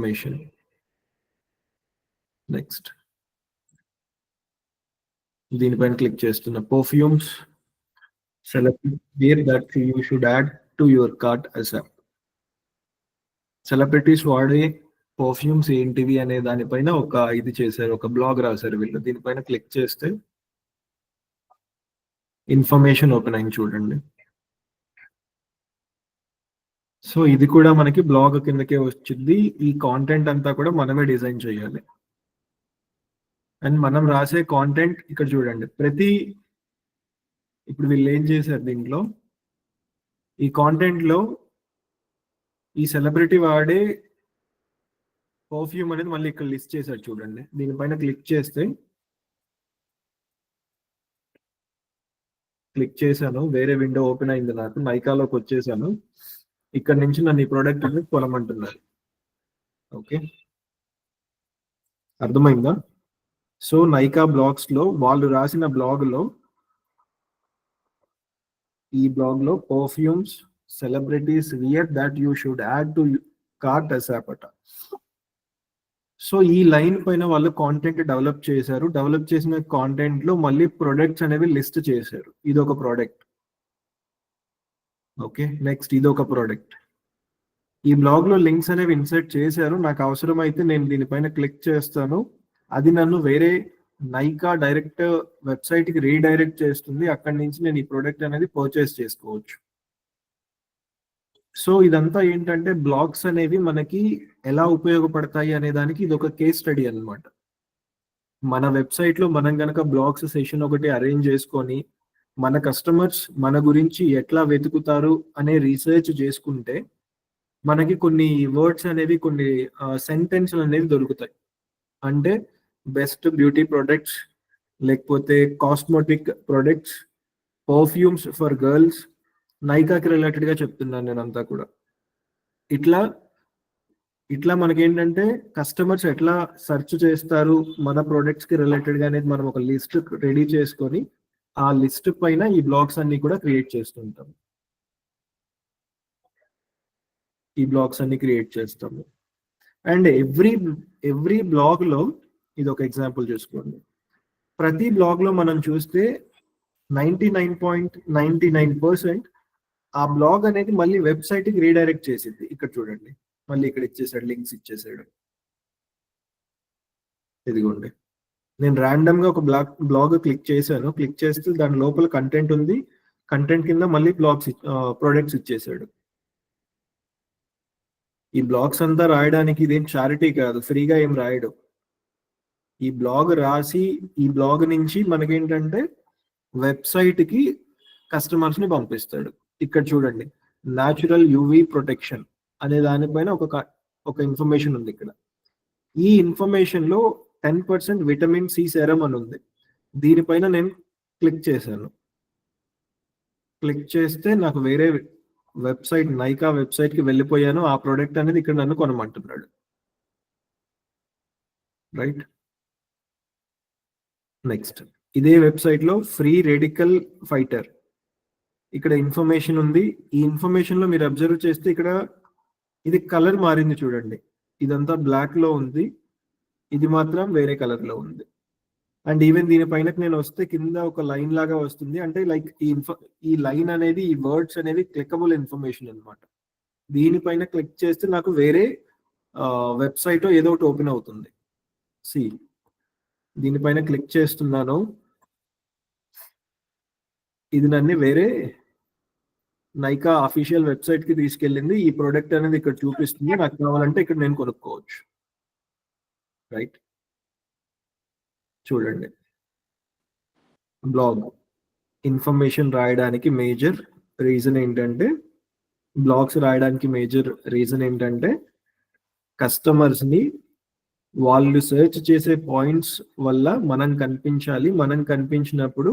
Information. Next దీనిపైన click చేస్తున్న perfumes celebrity that you should add to your cart ASAP. Celebrities వాడే perfumes ఏంటివి అనే దానిపైన ఒక ఇది చేశారు, ఒక బ్లాగ్ రాశారు వీళ్ళు. దీనిపైన క్లిక్ చేస్తే ఇన్ఫర్మేషన్ ఓపెన్ అయింది చూడండి. సో ఇది కూడా మనకి బ్లాగ్ కిందకే వచ్చింది. ఈ కాంటెంట్ అంతా కూడా మనమే డిజైన్ చేయాలి. అండ్ మనం రాసే కాంటెంట్ ఇక్కడ చూడండి. ఇప్పుడు వీళ్ళు ఏం చేశారు దీంట్లో, ఈ కాంటెంట్ లో ఈ సెలబ్రిటీ వాడే పర్ఫ్యూమ్ అనేది మళ్ళీ ఇక్కడ లిస్ట్ చేశారు చూడండి. దీనిపైన క్లిక్ చేశాను, వేరే విండో ఓపెన్ అయింది నాకు. నైకాలోకి వచ్చేసాను. ఇక్కడ నుంచి నన్ను ఈ ప్రోడక్ట్ అనేది కొనమంటున్నారు. ఓకే, అర్థమైందా? సో నైకా బ్లాగ్స్ లో వాళ్ళు రాసిన ఈ బ్లాగ్ లో perfumes celebrities wear that you should add to cart ASAP అట. సో ఈ లైన్ పైన వాళ్ళు కాంటెంట్ డెవలప్ చేశారు. డెవలప్ చేసిన కాంటెంట్ లో మళ్ళీ ప్రొడక్ట్స్ అనేవి లిస్ట్ చేశారు. ఇది ఒక ప్రోడక్ట్. ఓకే, నెక్స్ట్ ఇది ఒక ప్రోడక్ట్. ఈ బ్లాగ్ లో లింక్స్ అనేవి ఇన్సర్ట్ చేశారు. నాకు అవసరం అయితే నేను దీనిపైన క్లిక్ చేస్తాను. అది నన్ను వేరే నైకా డైరెక్ట్ వెబ్సైట్ కి రీడైరెక్ట్ చేస్తుంది. అక్కడి నుంచి నేను ఈ ప్రోడక్ట్ అనేది పర్చేస్ చేసుకోవచ్చు. సో ఇదంతా ఏంటంటే బ్లాగ్స్ అనేవి మనకి ఎలా ఉపయోగపడతాయి అనే దానికి ఇది ఒక కేస్ స్టడీ అన్నమాట. మన వెబ్సైట్ లో మనం గనక బ్లాగ్స్ సెషన్ ఒకటి అరేంజ్ చేసుకొని మన కస్టమర్స్ మన గురించి ఎట్లా వెతుకుతారు అనే రీసెర్చ్ చేసుకుంటే మనకి కొన్ని వర్డ్స్ అనేవి, కొన్ని సెంటెన్స్లు అనేవి దొరుకుతాయి. అంటే బెస్ట్ బ్యూటీ ప్రొడక్ట్స్, లేకపోతే cosmetic products, perfumes for girls, నైకాకి రిలేటెడ్ గా చెప్తున్నాను నేను అంతా కూడా. ఇట్లా మనకేంటంటే కస్టమర్స్ ఎట్లా సెర్చ్ చేస్తారు మన ప్రొడక్ట్స్ కి రిలేటెడ్ గా అనేది మనం ఒక లిస్ట్ రెడీ చేసుకొని ఆ లిస్ట్ పైన ఈ బ్లాగ్స్ అన్ని కూడా క్రియేట్ చేస్తుంటాం. అండ్ ఎవ్రీ బ్లాగ్ లో ఇది ఒక ఎగ్జాంపుల్ చూసుకోండి. ప్రతి బ్లాగ్ లో మనం చూస్తే 99.99% ఆ బ్లాగ్ అనేది మళ్ళీ వెబ్సైట్ కి రీడైరెక్ట్ చేసింది. ఇక్కడ చూడండి, మళ్ళీ ఇక్కడ ఇచ్చేసాడు, లింక్స్ ఇచ్చేసాడు. ఇదిగోండి, నేను ర్యాండమ్ గా ఒక బ్లాగ్ క్లిక్ చేశాను. క్లిక్ చేస్తే దాని లోపల కంటెంట్ ఉంది. కంటెంట్ కింద మళ్ళీ ప్రొడక్ట్స్ ఇచ్చేసాడు. ఈ బ్లాగ్స్ అంతా రాయడానికి ఇదేం చారిటీ కాదు, ఫ్రీగా ఏం రాయడు. ఈ బ్లాగ్ రాసి ఈ బ్లాగ్ నుంచి మనకేంటంటే వెబ్సైట్ కి కస్టమర్స్ ని పంపిస్తాడు. ఇక్కడ చూడండి, న్యాచురల్ యూవీ ప్రొటెక్షన్ అనే దానిపైన ఒక ఇన్ఫర్మేషన్ ఉంది. ఇక్కడ ఈ ఇన్ఫర్మేషన్ లో 10% విటమిన్ సి సెరం అని ఉంది. దీనిపైన నేను క్లిక్ చేశాను. క్లిక్ చేస్తే నాకు వేరే వెబ్సైట్, నైకా వెబ్సైట్ కి వెళ్ళిపోయాను. ఆ ప్రోడక్ట్ అనేది ఇక్కడ నన్ను కొనమంటున్నాడు. రైట్, నెక్స్ట్ ఇదే వెబ్సైట్ లో ఫ్రీ రెడికల్ ఫైటర్, ఇక్కడ ఇన్ఫర్మేషన్ ఉంది. ఈ ఇన్ఫర్మేషన్ లో మీరు అబ్జర్వ్ చేస్తే ఇక్కడ ఇది కలర్ మారింది చూడండి. ఇదంతా బ్లాక్ లో ఉంది, ఇది మాత్రం వేరే కలర్ లో ఉంది. అండ్ ఈవెన్ దీనిపైన నేను వస్తే కింద ఒక లైన్ లాగా వస్తుంది. అంటే లైక్ ఈ లైన్ అనేది, ఈ వర్డ్స్ అనేవి క్లికబుల్ ఇన్ఫర్మేషన్ అన్నమాట. దీనిపైన క్లిక్ చేస్తే నాకు వేరే వెబ్సైట్ ఏదో ఒకటి ఓపెన్ అవుతుంది. దీనిపైన క్లిక్ చేస్తున్నాను, ఇది నన్ను వేరే నైకా అఫీషియల్ వెబ్సైట్ కి తీసుకెళ్ళింది. ఈ ప్రోడక్ట్ అనేది ఇక్కడ చూపిస్తుంది. నాకు కావాలంటే ఇక్కడ నేను కొనుక్కోవచ్చు. రైట్, చూడండి, బ్లాగ్ ఇన్ఫర్మేషన్ రాయడానికి మేజర్ రీజన్ ఏంటంటే కస్టమర్స్ ని వాళ్ళు సెర్చ్ చేసే పాయింట్స్ వల్ల మనం కనిపించాలి. మనం కనిపించినప్పుడు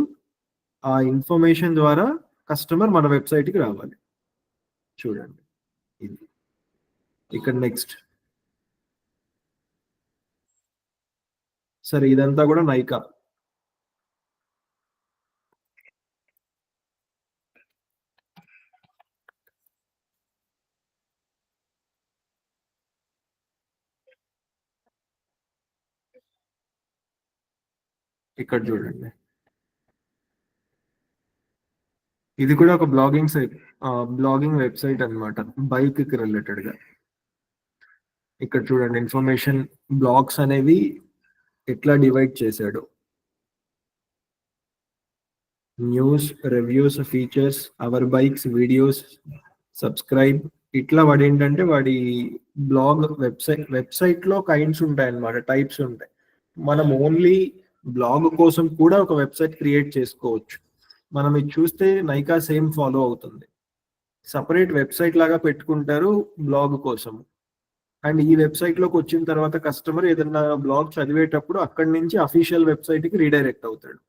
ఆ ఇన్ఫర్మేషన్ ద్వారా కస్టమర్ మన వెబ్సైట్ కి రావాలి. చూడండి, ఇది ఇక్కడ నెక్స్ట్. సరే, ఇదంతా కూడా నైకా. ఇక్కడ చూడండి, ఇది కూడా ఒక బ్లాగింగ్ వెబ్సైట్ అన్నమాట, బైక్ కి రిలేటెడ్ గా. ఇక్కడ చూడండి ఇన్ఫర్మేషన్ బ్లాగ్స్ అనేవి ఎట్లా డివైడ్ చేశాడు. News, reviews, features, our bikes, videos, subscribe. ఇట్లా వాడు ఏంటంటే వాడి బ్లాగ్ వెబ్సైట్ లో కైండ్స్ ఉంటాయి అన్నమాట, టైప్స్ ఉంటాయి. మనం ఓన్లీ బ్లాగ్ కోసం కూడా ఒక వెబ్సైట్ క్రియేట్ చేసుకోవచ్చు. మనం ఇది చూస్తే నైకా సేమ్ ఫాలో అవుతుంది, సపరేట్ వెబ్సైట్ లాగా పెట్టుకుంటారు బ్లాగ్ కోసం. అండ్ ఈ వెబ్సైట్ లోకి వచ్చిన తర్వాత కస్టమర్ ఏదైనా బ్లాగ్ చదివేటప్పుడు అక్కడి నుంచి అఫీషియల్ వెబ్సైట్ కి రీడైరెక్ట్ అవుతాడు.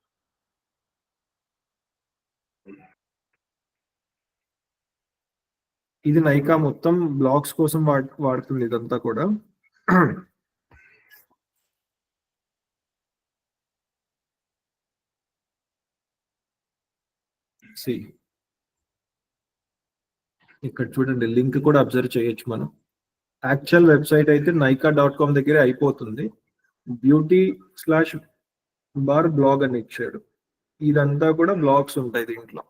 ఇది నైకా మొత్తం బ్లాగ్స్ కోసం వాడుతుంది ఇదంతా కూడా. See, ఇక్కడ చూడండి లింక్ కూడా అబ్జర్వ్ చేయొచ్చు మనం. యాక్చువల్ వెబ్సైట్ అయితే nika.com దగ్గరే అయిపోతుంది, beauty/bar blog అని ఇచ్చాడు. ఇదంతా కూడా బ్లాగ్స్ ఉంటాయి దీంట్లో.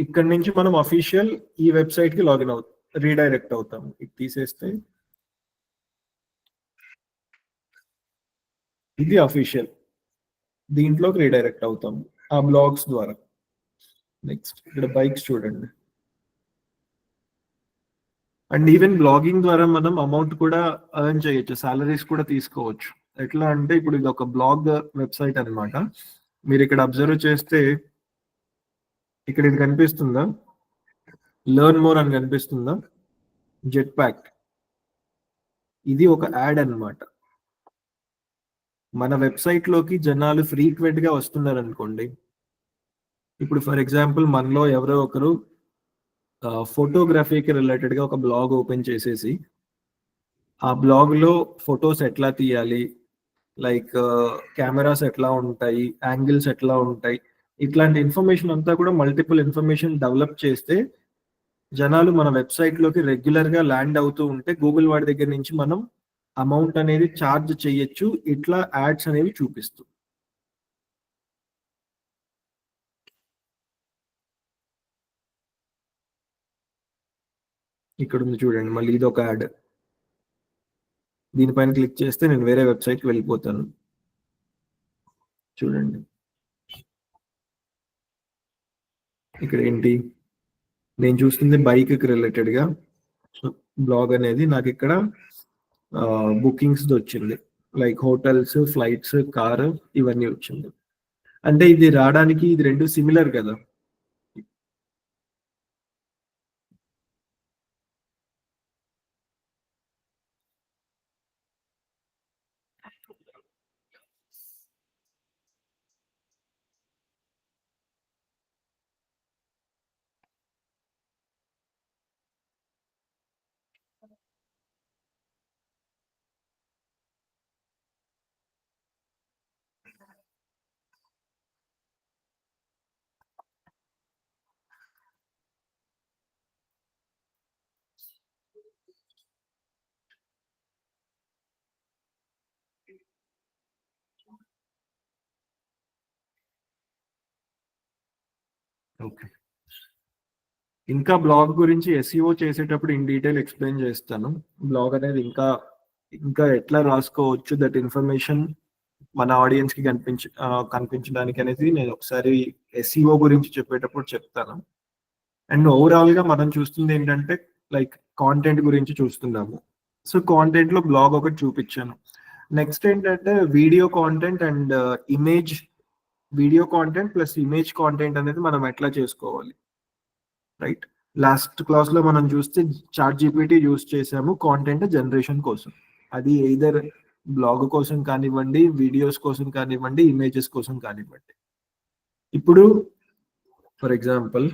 ఇక్కడ నుంచి మనం అఫీషియల్ ఈ వెబ్సైట్ కి లాగిన్ అవుతాం, రీడైరెక్ట్ అవుతాం. ఇది తీసేస్తే ఇది అఫీషియల్, దీంట్లోకి రీడైరెక్ట్ అవుతాం ఆ బ్లాగ్స్ ద్వారా. నెక్స్ట్ ఇక్కడ బైక్స్ చూడండి. అండ్ ఈవెన్ బ్లాగింగ్ ద్వారా మనం అమౌంట్ కూడా ఎర్న్ చేయొచ్చు, సాలరీస్ కూడా తీసుకోవచ్చు. ఎట్లా అంటే ఇప్పుడు ఇది ఒక బ్లాగ్ వెబ్సైట్ అన్నమాట. మీరు ఇక్కడ అబ్జర్వ్ చేస్తే ఇక్కడ ఇది కనిపిస్తుందా, లెర్న్ మోర్ అని కనిపిస్తుందా, జెట్ ప్యాక్. ఇది ఒక యాడ్ అన్నమాట. మన వెబ్సైట్ లోకి జనాలు ఫ్రీక్వెంట్ గా వస్తున్నారు అనుకోండి. ఇప్పుడు ఫర్ ఎగ్జాంపుల్ మనలో ఎవరో ఒకరు ఫోటోగ్రఫీకి రిలేటెడ్ గా ఒక బ్లాగ్ ఓపెన్ చేసేసి ఆ బ్లాగ్ లో ఫొటోస్ ఎట్లా తీయాలి, లైక్ కెమెరాస్ ఎట్లా ఉంటాయి, యాంగిల్స్ ఎట్లా ఉంటాయి, ఇట్లాంటి ఇన్ఫర్మేషన్ అంతా కూడా మల్టిపుల్ ఇన్ఫర్మేషన్ డెవలప్ చేస్తే జనాలు మన వెబ్సైట్ లోకి రెగ్యులర్ గా ల్యాండ్ అవుతూ ఉంటే గూగుల్ వాడి దగ్గర నుంచి మనం అమౌంట్ అనేది ఛార్జ్ చేయొచ్చు, ఇట్లా యాడ్స్ అనేవి చూపిస్తూ. ఇక్కడ ఉంది చూడండి, మళ్ళీ ఇది ఒక యాడ్. దీనిపైన క్లిక్ చేస్తే నేను వేరే వెబ్సైట్కి వెళ్ళిపోతాను. చూడండి ఇక్కడ ఏంటి, నేను చూస్తుంది బైక్ కి రిలేటెడ్ గా బ్లాగ్ అనేది. నాకు ఇక్కడ బుకింగ్స్ వచ్చింది, లైక్ హోటల్స్, ఫ్లైట్స్, కార్, ఇవన్నీ వచ్చింది. అంటే ఇది రావడానికి ఇది రెండు సిమిలర్ కదా. ఓకే, ఇంకా బ్లాగ్ గురించి ఎస్ఈఓ చేసేటప్పుడు ఇన్ డీటెయిల్ ఎక్స్ప్లెయిన్ చేస్తాను. బ్లాగ్ అనేది ఇంకా ఇంకా ఎట్లా రాసుకోవచ్చు, దట్ ఇన్ఫర్మేషన్ మన ఆడియన్స్ కి కనిపించడానికి అనేది నేను ఒకసారి ఎస్ఈఓ గురించి చెప్పేటప్పుడు చెప్తాను. అండ్ ఓవరాల్ గా మనం చూస్తుంది ఏంటంటే లైక్ కాంటెంట్ గురించి చూస్తున్నాము. సో కాంటెంట్ లో బ్లాగ్ ఒకటి చూపించాను. నెక్స్ట్ ఏంటంటే video content and image, video content plus image content అనేది మనం ఎట్లా చేసుకోవాలి, రైట్. లాస్ట్ క్లాస్ లో మనం చూస్తే చాట్ జీపీటీ యూస్ చేసాము కాంటెంట్ జనరేషన్ కోసం. అది ఎయిదర్ బ్లాగ్ కోసం కానివ్వండి, వీడియోస్ కోసం కానివ్వండి, ఇమేజెస్ కోసం కానివ్వండి. ఇప్పుడు ఫర్ ఎగ్జాంపుల్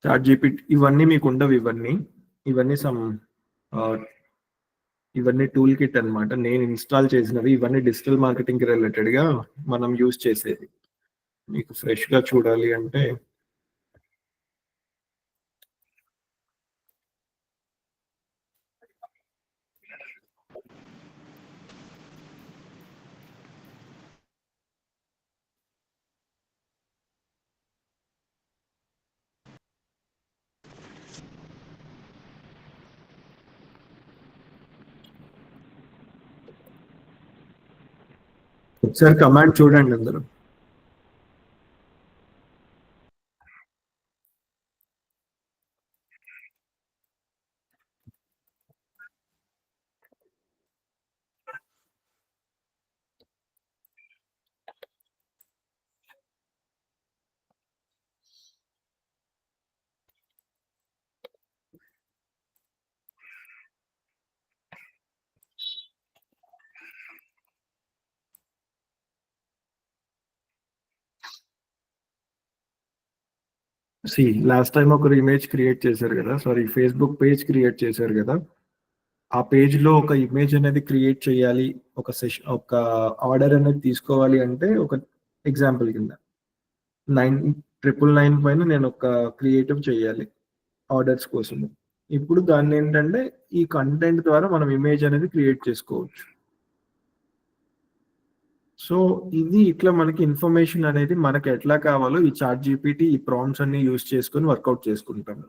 చాట్ జీపీటీ ఇవన్నీ మీకు ఉండవు, ఇవన్నీ సమ్ ఇవన్నీ టూల్ కిట్ అన్నమాట. నేను ఇన్‌స్టాల్ చేసినవి. ఇవన్నీ డిజిటల్ మార్కెటింగ్‌కి రిలేటెడ్‌గా మనం యూజ్ చేసేది. మీకు ఫ్రెష్‌గా చూడాలి అంటే ఒకసారి కమాండ్ చూడండి అందరూ. లాస్ట్ టైం ఒకరు ఇమేజ్ క్రియేట్ చేశారు కదా, సారీ ఫేస్బుక్ పేజ్ క్రియేట్ చేశారు కదా, ఆ పేజ్ లో ఒక ఇమేజ్ అనేది క్రియేట్ చేయాలి, ఒక ఆర్డర్ అనేది తీసుకోవాలి అంటే ఒక ఎగ్జాంపుల్ కింద 999 పైన నేను ఒక క్రియేటివ్ చేయాలి ఆర్డర్స్ కోసం. ఇప్పుడు దాన్ని ఏంటంటే ఈ కంటెంట్ ద్వారా మనం ఇమేజ్ అనేది క్రియేట్ చేసుకోవచ్చు. సో ఇది ఇట్లా మనకి ఇన్ఫర్మేషన్ అనేది మనకి ఎట్లా కావాలో ఈ చాట్ జీపీటీ ఈ ప్రాంప్ట్స్ అన్ని యూస్ చేసుకొని వర్కౌట్ చేసుకుంటాము.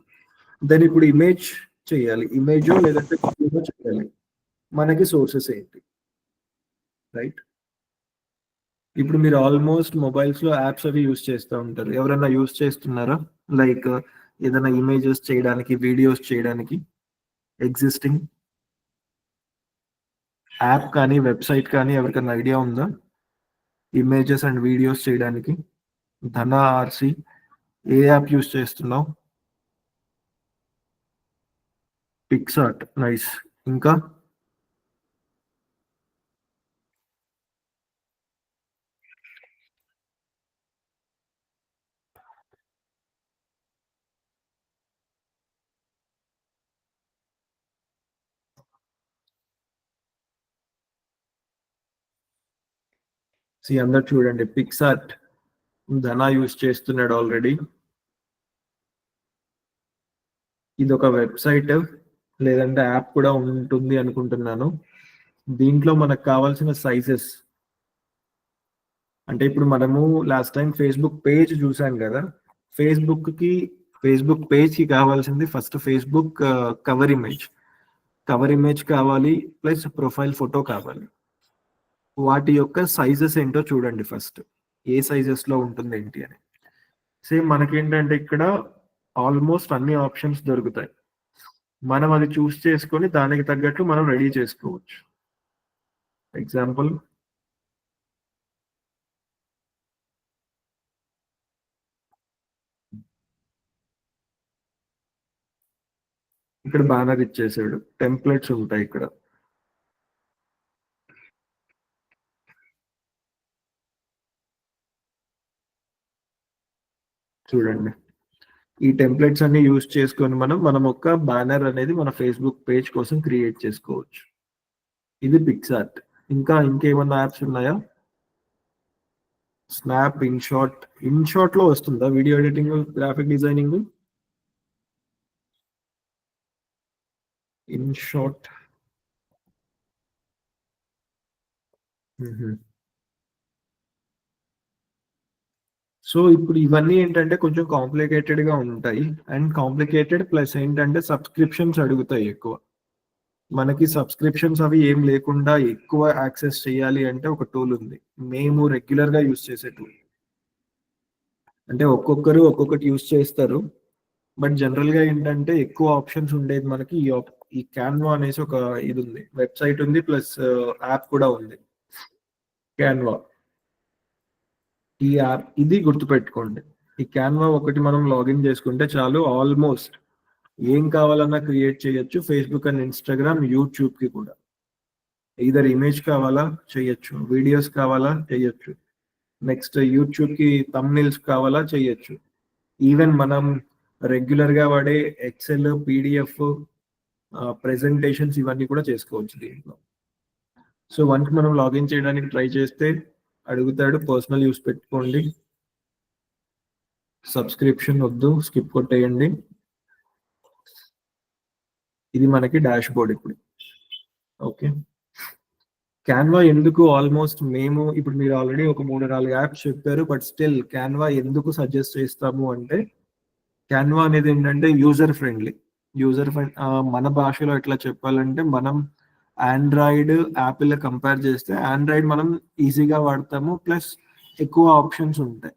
దెన్ ఇప్పుడు ఇమేజ్ చేయాలి, ఇమేజ్ లేదంటే వీడియో చేయాలి, మనకి సోర్సెస్ ఏంటి, రైట్? ఇప్పుడు మీరు ఆల్మోస్ట్ మొబైల్స్ లో యాప్స్ అవి యూస్ చేస్తూ ఉంటారు. ఎవరైనా యూస్ చేస్తున్నారా? లైక్ ఏదైనా ఇమేజెస్ చేయడానికి, వీడియోస్ చేయడానికి ఎగ్జిస్టింగ్ యాప్ కానీ వెబ్సైట్ కానీ ఎవరికైనా ఐడియా ఉందా ఇమేజెస్ అండ్ వీడియోస్ చేయడానికి? ధన ఆర్సి ఏ యాప్ యూస్ చేస్తున్నావు? Picsart, nice. ఇంకా అందరు చూడండి, పిక్సార్ట్ ధన యూస్ చేస్తున్నాడు ఆల్రెడీ. ఇది ఒక వెబ్సైట్ లేదంటే యాప్ కూడా ఉంటుంది అనుకుంటున్నాను. దీంట్లో మనకు కావాల్సిన సైజెస్ అంటే ఇప్పుడు మనము లాస్ట్ టైం ఫేస్బుక్ పేజ్ చూసాం కదా, ఫేస్బుక్ కి ఫేస్బుక్ పేజ్ కి కావాల్సింది ఫస్ట్ ఫేస్బుక్ కవర్ ఇమేజ్ కావాలి, ప్లస్ ప్రొఫైల్ ఫోటో కావాలి. వాటి యొక్క సైజెస్ ఏంటో చూడండి ఫస్ట్, ఏ సైజెస్ లో ఉంటుంది ఏంటి అని. సేమ్ మనకేంటంటే ఇక్కడ ఆల్మోస్ట్ అన్ని ఆప్షన్స్ దొరుకుతాయి, మనం అది చూస్ చేసుకొని దానికి తగ్గట్టు మనం రెడీ చేసుకోవచ్చు. ఎగ్జాంపుల్ ఇక్కడ బ్యానర్ ఇచ్చేసాడు, టెంప్లెట్స్ ఉంటాయి ఇక్కడ. చూడండి, ఈ టెంప్లెట్స్ అన్ని యూస్ చేసుకొని మనం ఒక బ్యానర్ అనేది మన ఫేస్బుక్ పేజ్ కోసం క్రియేట్ చేసుకోవచ్చు. ఇది పిక్సార్ట్. ఇంకా ఇంకేమన్నా యాప్స్ ఉన్నాయా? స్నాప్, ఇన్ షాట్ లో వస్తుందా video editing, graphic designing? In shot. So ఇప్పుడు ఇవన్నీ ఏంటంటే కొంచెం కాంప్లికేటెడ్ గా ఉంటాయి, అండ్ కాంప్లికేటెడ్ ప్లస్ ఏంటంటే సబ్స్క్రిప్షన్స్ అడుగుతాయి ఎక్కువ. మనకి సబ్స్క్రిప్షన్స్ అవి ఏం లేకుండా ఎక్కువ యాక్సెస్ చేయాలి అంటే ఒక టూల్ ఉంది, మేము రెగ్యులర్ గా యూస్ చేసే టూల్. అంటే ఒక్కొక్కరు ఒక్కొక్కటి యూస్ చేస్తారు, బట్ జనరల్ గా ఏంటంటే ఎక్కువ ఆప్షన్స్ ఉండేది మనకి ఈ క్యాన్వా అనేసి ఒక ఇది ఉంది, వెబ్సైట్ ఉంది ప్లస్ యాప్ కూడా ఉంది, క్యాన్వా. ఈ యాప్ ఇది గుర్తుపెట్టుకోండి, ఈ క్యాన్వా ఒకటి మనం లాగిన్ చేసుకుంటే చాలు, ఆల్మోస్ట్ ఏం కావాలన్నా క్రియేట్ చేయొచ్చు. ఫేస్బుక్ అండ్ ఇన్స్టాగ్రామ్, యూట్యూబ్ కి కూడా ఇదర్ ఇమేజ్ కావాలా చేయొచ్చు, వీడియోస్ కావాలా చేయొచ్చు, నెక్స్ట్ యూట్యూబ్ కి థంబ్నెయిల్స్ కావాలా చేయొచ్చు. ఈవెన్ మనం రెగ్యులర్ గా వాడే ఎక్సెల్, పీడిఎఫ్, ప్రెజెంటేషన్స్ ఇవన్నీ కూడా చేసుకోవచ్చు దీంట్లో. సో వన్స్ మనం లాగిన్ చేయడానికి ట్రై చేస్తే అడుగుతాడు పర్సనల్ యూస్ పెట్టుకోండి, సబ్స్క్రిప్షన్ వద్దు, స్కిప్ కొట్టేయండి. ఇది మనకి డాష్ బోర్డ్ ఇప్పుడు. ఓకే, క్యాన్వా ఎందుకు ఆల్మోస్ట్ మేము ఇప్పుడు మీరు ఆల్రెడీ ఒక 3-4 యాప్స్ చెప్పారు, బట్ స్టిల్ క్యాన్వా ఎందుకు సజెస్ట్ చేస్తాము అంటే క్యాన్వా అనేది ఏంటంటే యూజర్ ఫ్రెండ్లీ. మన భాషలో ఎట్లా చెప్పాలంటే మనం ఆండ్రాయిడ్ యాపిల్ కంపేర్ చేస్తే ఆండ్రాయిడ్ మనం ఈజీగా వాడతాము, ప్లస్ ఎక్కువ ఆప్షన్స్ ఉంటాయి.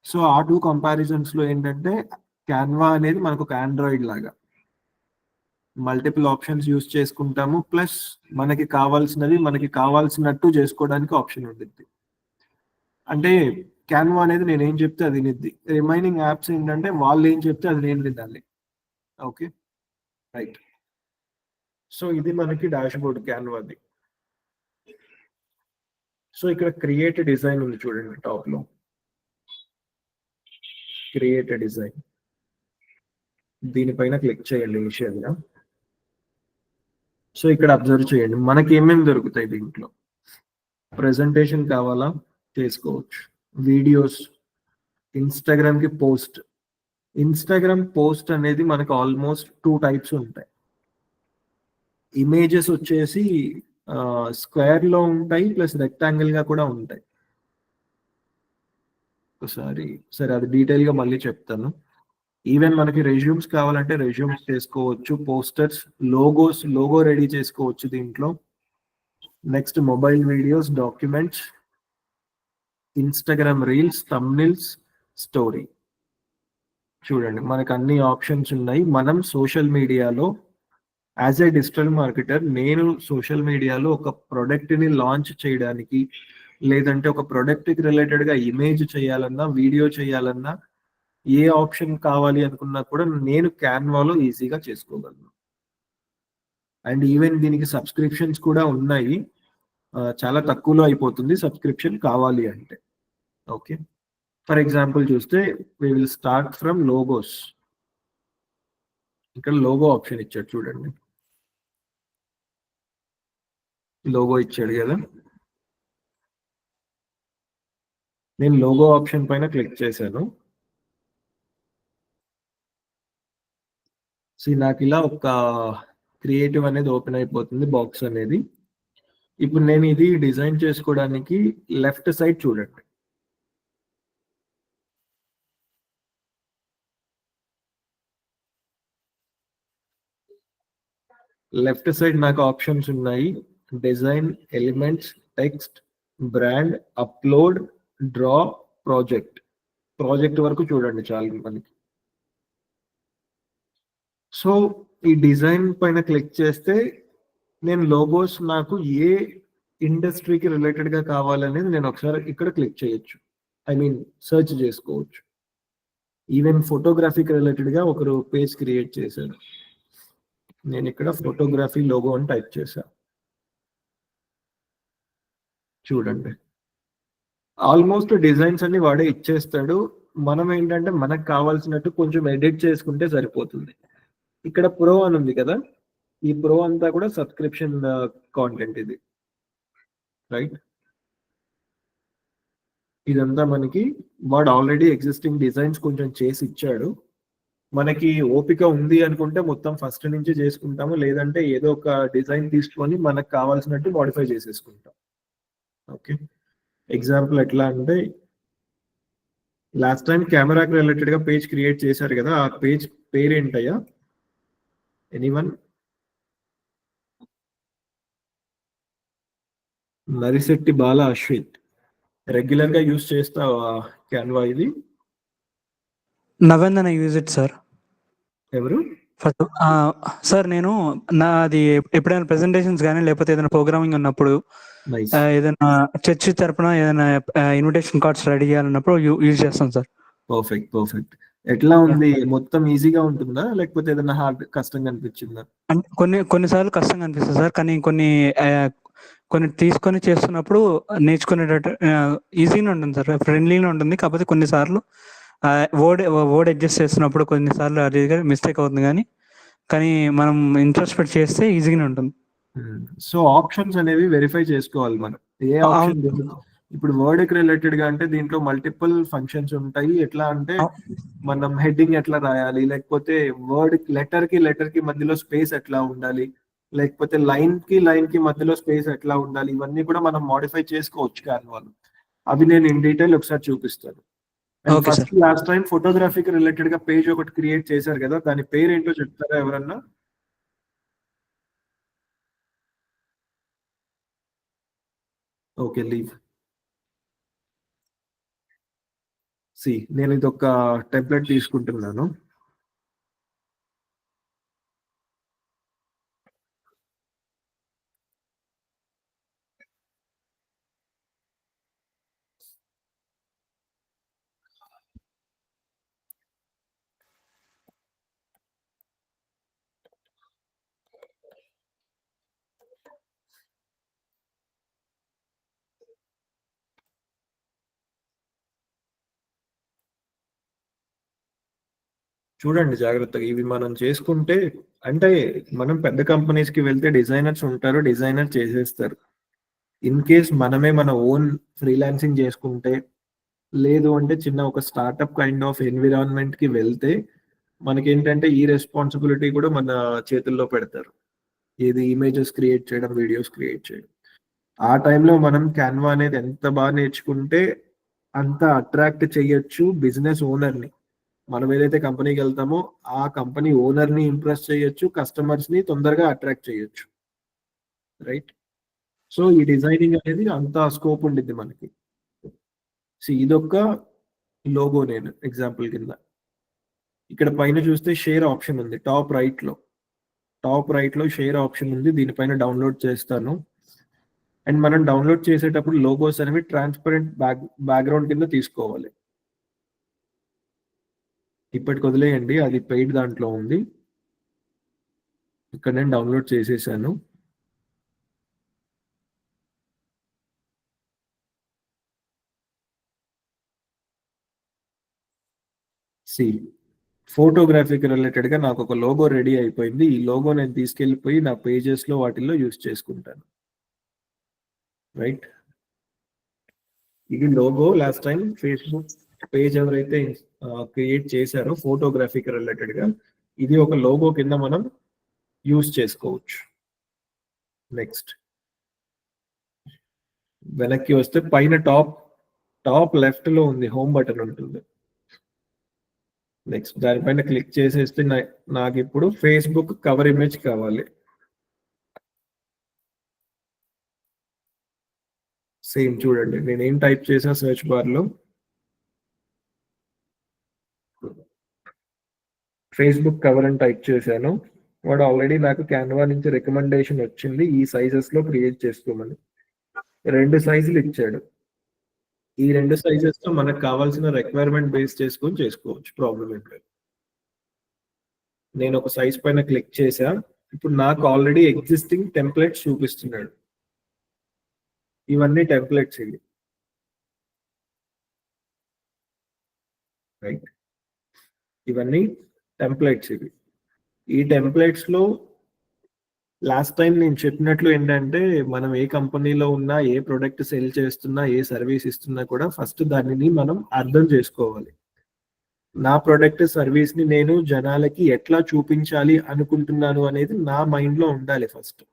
సో ఆ 2 కంపారిజన్స్ లో ఏంటంటే క్యాన్వా అనేది మనకు ఒక ఆండ్రాయిడ్ లాగా మల్టిపుల్ ఆప్షన్స్ యూస్ చేసుకుంటాము, ప్లస్ మనకి కావాల్సినట్టు చేసుకోవడానికి ఆప్షన్ ఉంటుంది. అంటే క్యాన్వా అనేది నేను ఏం చెప్తే అది నిద్ది, రిమైనింగ్ యాప్స్ ఏంటంటే వాళ్ళు ఏం చెప్తే అది నేను వినాలి. Okay, right. సో ఇది మనకి డాష్ బోర్డ్ క్యాన్వాది. సో ఇక్కడ క్రియేట్ డిజైన్ ఉంది చూడండి, టాప్ లో క్రియేట్ డిజైన్, దీనిపైన క్లిక్ చేయండి ఇనిషియల్ గా. సో ఇక్కడ అబ్జర్వ్ చేయండి మనకి ఏమేమి దొరుకుతాయి దీంట్లో. ప్రెజెంటేషన్ కావాలా చేసుకోవచ్చు, వీడియోస్, ఇన్స్టాగ్రామ్ కి పోస్ట్. ఇన్స్టాగ్రామ్ పోస్ట్ అనేది మనకు ఆల్మోస్ట్ 2 టైప్స్ ఉంటాయి. ఇమేజెస్ వచ్చేసి స్క్వేర్ లో ఉంటాయి, ప్లస్ రెక్టాంగిల్ గా కూడా ఉంటాయి. సరే అది డీటెయిల్ గా మళ్ళీ చెప్తాను. ఈవెన్ మనకి రెజ్యూమ్స్ కావాలంటే రెజ్యూమ్స్ చేసుకోవచ్చు, పోస్టర్స్, లోగో రెడీ చేసుకోవచ్చు దీంట్లో. Next mobile videos, documents, Instagram reels, thumbnails, story. చూడండి మనకు అన్ని ఆప్షన్స్ ఉన్నాయి. మనం సోషల్ మీడియాలో యాజ్ ఏ డిజిటల్ మార్కెటర్ నేను సోషల్ మీడియాలో ఒక ప్రోడక్ట్ ని లాంచ్ చేయడానికి, లేదంటే ఒక ప్రోడక్ట్ కి రిలేటెడ్ గా ఇమేజ్ చేయాలన్నా, వీడియో చేయాలన్నా, ఏ ఆప్షన్ కావాలి అనుకున్నా కూడా నేను క్యాన్వాలో ఈజీగా చేసుకోగలను. అండ్ ఈవెన్ దీనికి సబ్స్క్రిప్షన్స్ కూడా ఉన్నాయి, చాలా తక్కువలో అయిపోతుంది సబ్స్క్రిప్షన్ కావాలి అంటే. ఓకే, ఫర్ ఎగ్జాంపుల్ చూస్తే we will start from logos. ఇక్కడ లోగో ఆప్షన్ ఇచ్చాడు చూడండి, లోగో ఇచ్చాడు కదా. నేను లోగో ఆప్షన్ పైన క్లిక్ చేశాను. నాకు ఇలా ఒక క్రియేటివ్ అనేది ఓపెన్ అయిపోతుంది, బాక్స్ అనేది. ఇప్పుడు నేను ఇది డిజైన్ చేసుకోవడానికి లెఫ్ట్ సైడ్ చూడండి, లెఫ్ట్ సైడ్ నాకు ఆప్షన్స్ ఉన్నాయి. Design, elements, text, brand, upload, draw, project వరకు చూడండి చాలు మనకి. సో ఈ డిజైన్ పైన క్లిక్ చేస్తే నేను లోగోస్ నాకు ఏ ఇండస్ట్రీకి రిలేటెడ్ గా కావాలనేది నేను ఒకసారి ఇక్కడ క్లిక్ చేయొచ్చు, సెర్చ్ చేసుకోవచ్చు. ఈవెన్ ఫోటోగ్రఫీకి రిలేటెడ్ గా ఒకరు పేజ్ క్రియేట్ చేశారు, నేను ఇక్కడ ఫోటోగ్రఫీ లోగో అని టైప్ చేశా. చూడండి ఆల్మోస్ట్ డిజైన్స్ అన్ని వాడే ఇచ్చేస్తాడు. మనం ఏంటంటే మనకు కావాల్సినట్టు కొంచెం ఎడిట్ చేసుకుంటే సరిపోతుంది. ఇక్కడ ప్రో అని ఉంది కదా, ఈ ప్రో అంతా కూడా సబ్స్క్రిప్షన్ కాంటెంట్ ఇది, రైట్. ఇదంతా మనకి వాడు ఆల్రెడీ ఎగ్జిస్టింగ్ డిజైన్స్ కొంచెం చేసి ఇచ్చాడు. మనకి ఓపిక ఉంది అనుకుంటే మొత్తం ఫస్ట్ నుంచి చేసుకుంటాము, లేదంటే ఏదో ఒక డిజైన్ తీసుకొని మనకు కావాల్సినట్టు మాడిఫై చేసేసుకుంటాం. ఓకే, ఎగ్జాంపుల్ ఎట్లా అంటే లాస్ట్ టైం కెమెరాకి రిలేటెడ్ గా పేజ్ క్రియేట్ చేశారు కదా, ఆ పేజ్ పేరేంటయ్యా? ఎనీవన్? నరిశెట్టి బాల అశ్విత్. రెగ్యులర్ గా యూజ్ చేస్తావా క్యాన్వా ఇది? నవేందన యూజ్ ఇట్ సార్. ఎవరు సార్? నేను నాది ఎప్పుడైనా ప్రెజెంటేషన్స్ కానీ లేకపోతే ఏదైనా ప్రోగ్రామింగ్ ఉన్నప్పుడు, ఏదైనా చర్చ్ తరపున ఏదైనా ఇన్విటేషన్ కార్డ్స్ రెడీ చేయాలన్నప్పుడు యూజ్ చేస్తాం సార్. పర్ఫెక్ట్. ఎట్లా ఉంది? మొత్తం ఈజీగా ఉంటుందా లేకపోతే ఏదైనా హార్డ్ కష్టంగా అనిపించిందా? కొన్నిసార్లు కష్టంగా అనిపిస్తుంది సార్, కానీ కొన్ని తీసుకొని చేస్తున్నప్పుడు నేర్చుకునేటట్టు ఈజీగా ఉంటుంది సార్, ఫ్రెండ్లీగా ఉంటుంది. కాకపోతే కొన్నిసార్లు వర్డ్ అడ్జస్ట్ చేస్తున్నప్పుడు కొన్నిసార్లు అది మిస్టేక్ అవుతుంది, కానీ కానీ మనం ఇంట్రెస్ట్ పెట్టి చేస్తే ఈజీగానే ఉంటుంది. సో ఆప్షన్స్ అనేవి వెరిఫై చేసుకోవాలి మనం. ఏ ఆప్షన్ ఇప్పుడు వర్డ్ రిలేటెడ్ గా అంటే దీంట్లో మల్టిపుల్ ఫంక్షన్స్ ఉంటాయి. ఎట్లా అంటే మనం హెడ్డింగ్ ఎట్లా రాయాలి, లేకపోతే లెటర్ కి మధ్యలో స్పేస్ ఎట్లా ఉండాలి, లేకపోతే లైన్ కి మధ్యలో స్పేస్ ఎట్లా ఉండాలి, ఇవన్నీ కూడా మనం మోడిఫై చేసుకోవచ్చు క్యాన్వాలో. అవి నేను ఇన్ డీటెయిల్ ఒకసారి చూపిస్తాను. ఫస్ట్ లాస్ట్ టైం ఫోటోగ్రఫీకి రిలేటెడ్ గా పేజ్ ఒకటి క్రియేట్ చేశారు కదా, దాని పేరు ఏంటో చెప్తారా ఎవరన్నా? Okay, leave. నేను ఇది ఒక టెంప్లెట్ తీసుకుంటున్నాను. చూడండి జాగ్రత్తగా, ఇవి మనం చేసుకుంటే, అంటే మనం పెద్ద కంపెనీస్ కి వెళ్తే డిజైనర్స్ ఉంటారు, డిజైనర్ చేసేస్తారు. ఇన్ కేస్ మనమే మన ఓన్ ఫ్రీలాన్సింగ్ చేసుకుంటే, లేదు అంటే చిన్న ఒక స్టార్ట్అప్ కైండ్ ఆఫ్ ఎన్విరాన్మెంట్ కి వెళ్తే మనకేంటంటే ఈ రెస్పాన్సిబిలిటీ కూడా మన చేతుల్లో పెడతారు. ఏది ఇమేజెస్ క్రియేట్ చేయడం, వీడియోస్ క్రియేట్ చేయడం. ఆ టైంలో మనం క్యాన్వా అనేది ఎంత బాగా నేర్చుకుంటే అంత అట్రాక్ట్ చేయొచ్చు బిజినెస్ ఓనర్ని. మనం ఏదైతే కంపెనీకి వెళ్తామో ఆ కంపెనీ ఓనర్ని ఇంప్రెస్ చేయొచ్చు, కస్టమర్స్ని తొందరగా అట్రాక్ట్ చేయొచ్చు. రైట్? సో ఈ డిజైనింగ్ అనేది అంత స్కోప్ ఉండిద్ది మనకి. ఇదొక లోగో, నేను ఎగ్జాంపుల్ కింద. ఇక్కడ పైన చూస్తే షేర్ ఆప్షన్ ఉంది టాప్ రైట్ లో షేర్ ఆప్షన్ ఉంది. దీనిపైన డౌన్లోడ్ చేస్తాను. అండ్ మనం డౌన్లోడ్ చేసేటప్పుడు లోగోస్ అనేవి ట్రాన్స్పరెంట్ బ్యాక్గ్రౌండ్ కింద తీసుకోవాలి. ఇప్పటికి వదిలేయండి, అది పెయిడ్ దాంట్లో ఉంది. ఇక్కడ నేను డౌన్లోడ్ చేసేసాను. ఫోటోగ్రఫీకి రిలేటెడ్ గా నాకు ఒక లోగో రెడీ అయిపోయింది. ఈ లోగో నేను తీసుకెళ్ళిపోయి నా పేజెస్ లో వాటిల్లో యూజ్ చేసుకుంటాను. రైట్? ఇది logo. Last time Facebook page ఎవరైతే క్రియేట్ చేశారో ఫోటోగ్రఫీకి రిలేటెడ్ గా, ఇది ఒక లోగో కింద మనం యూజ్ చేసుకోవచ్చు. నెక్స్ట్ వెనక్కి వస్తే పైన టాప్ లెఫ్ట్ లో ఉంది, హోమ్ బటన్ ఉంటుంది. నెక్స్ట్ దానిపైన క్లిక్ చేసేస్తే నాకు ఇప్పుడు ఫేస్బుక్ కవర్ ఇమేజ్ కావాలి. సేమ్ చూడండి, నేను ఏం టైప్ చేసా సెర్చ్ బార్ లో, ఫేస్బుక్ కవర్ అని టైప్ చేశాను. వాడు ఆల్రెడీ నాకు క్యాన్వా నుంచి రికమెండేషన్ వచ్చింది ఈ సైజెస్ లో క్రియేట్ చేసుకోమని. 2 సైజులు ఇచ్చాడు. ఈ 2 సైజెస్ తో మనకు కావాల్సిన రిక్వైర్మెంట్ బేస్ చేసుకొని చేసుకోవచ్చు, ప్రాబ్లం ఏం లేదు. నేను ఒక సైజ్ పైన క్లిక్ చేశా. ఇప్పుడు నాకు ఆల్రెడీ ఎగ్జిస్టింగ్ టెంప్లెట్స్ చూపిస్తున్నాడు. ఇవన్నీ టెంప్లెట్స్ ఇవి. రైట్? ఇవన్నీ టెంప్లెట్స్ ఇవి. ఈ టెంప్లెట్స్ లో లాస్ట్ టైం నేను చెప్పినట్లు ఏంటంటే, మనం ఏ కంపెనీలో ఉన్నా, ఏ ప్రొడక్ట్ సెల్ చేస్తున్నా, ఏ సర్వీస్ ఇస్తున్నా కూడా ఫస్ట్ దానిని మనం అర్థం చేసుకోవాలి. నా ప్రొడక్ట్ సర్వీస్ ని నేను జనాలకి ఎట్లా చూపించాలి అనుకుంటున్నాను అనేది నా మైండ్ లో ఉండాలి ఫస్ట్.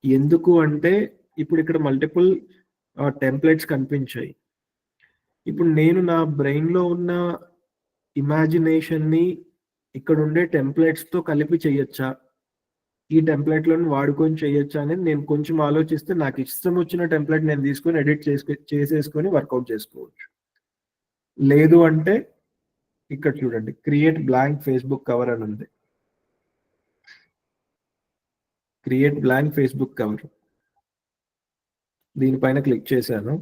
ఎందుకు అంటే ఇప్పుడు ఇక్కడ మల్టిపుల్ టెంప్లెట్స్ కనిపించాయి. ఇప్పుడు నేను నా బ్రెయిన్ లో ఉన్న ఇమాజినేషన్ ని ఇక్కడ ఉండే టెంప్లెట్స్ తో కలిపి చేయొచ్చా, ఈ టెంప్లెట్లను వాడుకొని చేయొచ్చా అనేది నేను కొంచెం ఆలోచిస్తే నాకు ఇష్టం వచ్చిన టెంప్లెట్ నేను తీసుకొని ఎడిట్ చేసేసుకొని వర్కౌట్ చేసుకోవచ్చు. లేదు అంటే ఇక్కడ చూడండి, క్రియేట్ బ్లాంక్ ఫేస్బుక్ కవర్ అని ఉంది. క్రియేట్ బ్లాంక్ ఫేస్బుక్ కవర్, దీనిపైన క్లిక్ చేశాను.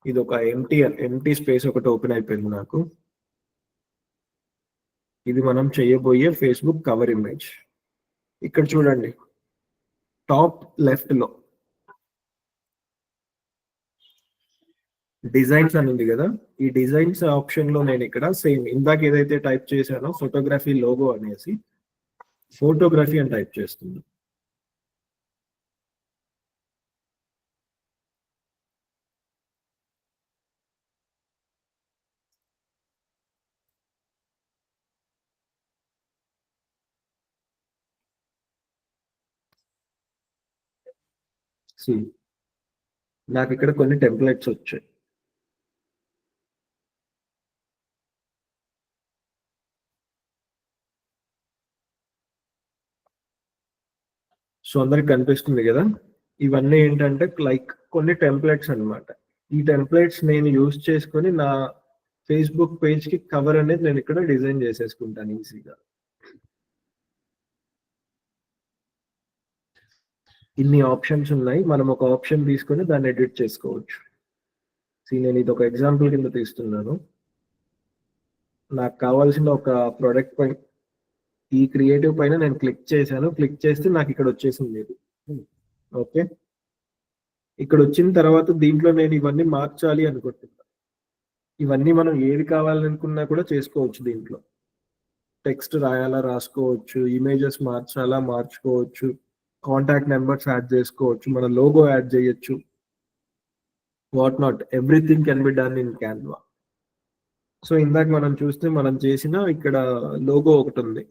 ఇది ఒక ఎంటీ స్పేస్ ఒకటి ఓపెన్ అయిపోయింది నాకు. ఇది మనం చేయబోయే ఫేస్బుక్ కవర్ ఇమేజ్. ఇక్కడ చూడండి టాప్ లెఫ్ట్ లో డిజైన్స్ అని ఉంది కదా, ఈ డిజైన్స్ ఆప్షన్ లో నేను ఇక్కడ సేమ్ ఇందాక ఏదైతే టైప్ చేశానో ఫోటోగ్రఫీ లోగో అనేసి ఫోటోగ్రఫీ అని టైప్ చేస్తుంది. నాకు ఇక్కడ కొన్ని టెంప్లెట్స్ వచ్చాయి. సో అందరికి కనిపిస్తుంది కదా, ఇవన్నీ ఏంటంటే లైక్ కొన్ని టెంప్లెట్స్ అన్నమాట. ఈ టెంప్లెట్స్ నేను యూజ్ చేసుకొని నా ఫేస్బుక్ పేజ్ కి కవర్ అనేది నేను ఇక్కడ డిజైన్ చేసేసుకుంటాను ఈజీగా. ఇన్ని ఆప్షన్స్ ఉన్నాయి, మనం ఒక ఆప్షన్ తీసుకొని దాన్ని ఎడిట్ చేసుకోవచ్చు. నేను ఇది ఒక ఎగ్జాంపుల్ కింద తీస్తున్నాను. నాకు కావాల్సిన ఒక ప్రోడక్ట్ పైన ఈ క్రియేటివ్ పైన నేను క్లిక్ చేశాను, క్లిక్ చేస్తే నాకు ఇక్కడ వచ్చేసింది ఇది. ఓకే, ఇక్కడ వచ్చిన తర్వాత దీంట్లో నేను ఇవన్నీ మార్చాలి అనుకుంటున్నా. ఇవన్నీ మనం ఏది కావాలనుకున్నా కూడా చేసుకోవచ్చు. దీంట్లో టెక్స్ట్ రాయాలా రాసుకోవచ్చు, ఇమేజెస్ మార్చాలా మార్చుకోవచ్చు, కాంటాక్ట్ నెంబర్స్ యాడ్ చేసుకోవచ్చు, మన లోగో యాడ్ చేయొచ్చు, what not, everything can be done in Canva. So ఇందాక మనం చూస్తే మనం చేసిన ఇక్కడ లోగో ఒకటి ఉంది.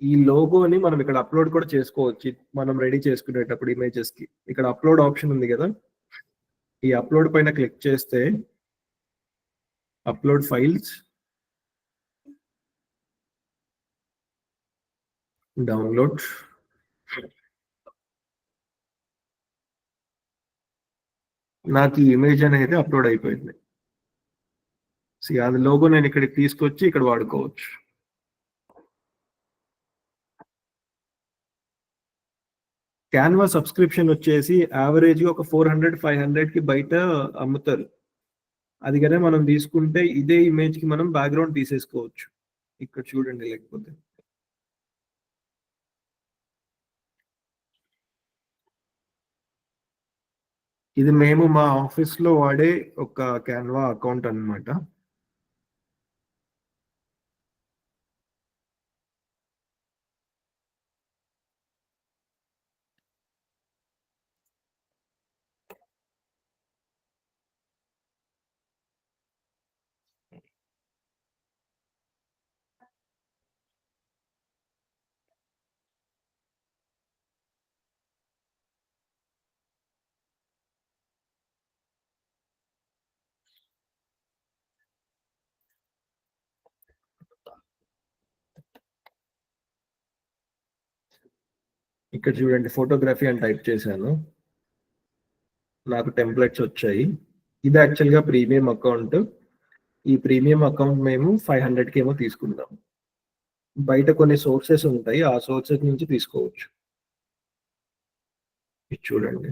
ఈ లోగోని మనం ఇక్కడ అప్లోడ్ కూడా చేసుకోవచ్చు. మనం రెడీ చేసుకునేటప్పుడు ఇమేజెస్ కి ఇక్కడ అప్లోడ్ ఆప్షన్ ఉంది కదా, ఈ అప్లోడ్ పైన క్లిక్ చేస్తే అప్లోడ్ ఫైల్స్, డౌన్లోడ్, నాకు ఈ ఇమేజ్ అనేది అప్లోడ్ అయిపోయింది. అది లోగో నేను ఇక్కడికి తీసుకొచ్చి ఇక్కడ వాడుకోవచ్చు. క్యాన్వా సబ్స్క్రిప్షన్ వచ్చేసి యావరేజ్ గా ఒక 400-500 కి బయట అమ్ముతారు. అది కదా మనం తీసుకుంటే ఇదే ఇమేజ్ కి మనం బ్యాక్గ్రౌండ్ తీసేసుకోవచ్చు. ఇక్కడ చూడండి, లేకపోతే ఇది మేము మా ఆఫీస్ లో వాడే ఒక క్యాన్వా అకౌంట్ అన్నమాట. ఇక్కడ చూడండి, ఫోటోగ్రఫీ అని టైప్ చేశాను, నాకు టెంప్లెట్స్ వచ్చాయి. ఇది యాక్చువల్గా ప్రీమియం అకౌంట్. ఈ ప్రీమియం అకౌంట్ మేము 500కి ఏమో తీసుకుందాం. బయట కొన్ని సోర్సెస్ ఉంటాయి, ఆ సోర్సెస్ నుంచి తీసుకోవచ్చు. ఇది చూడండి,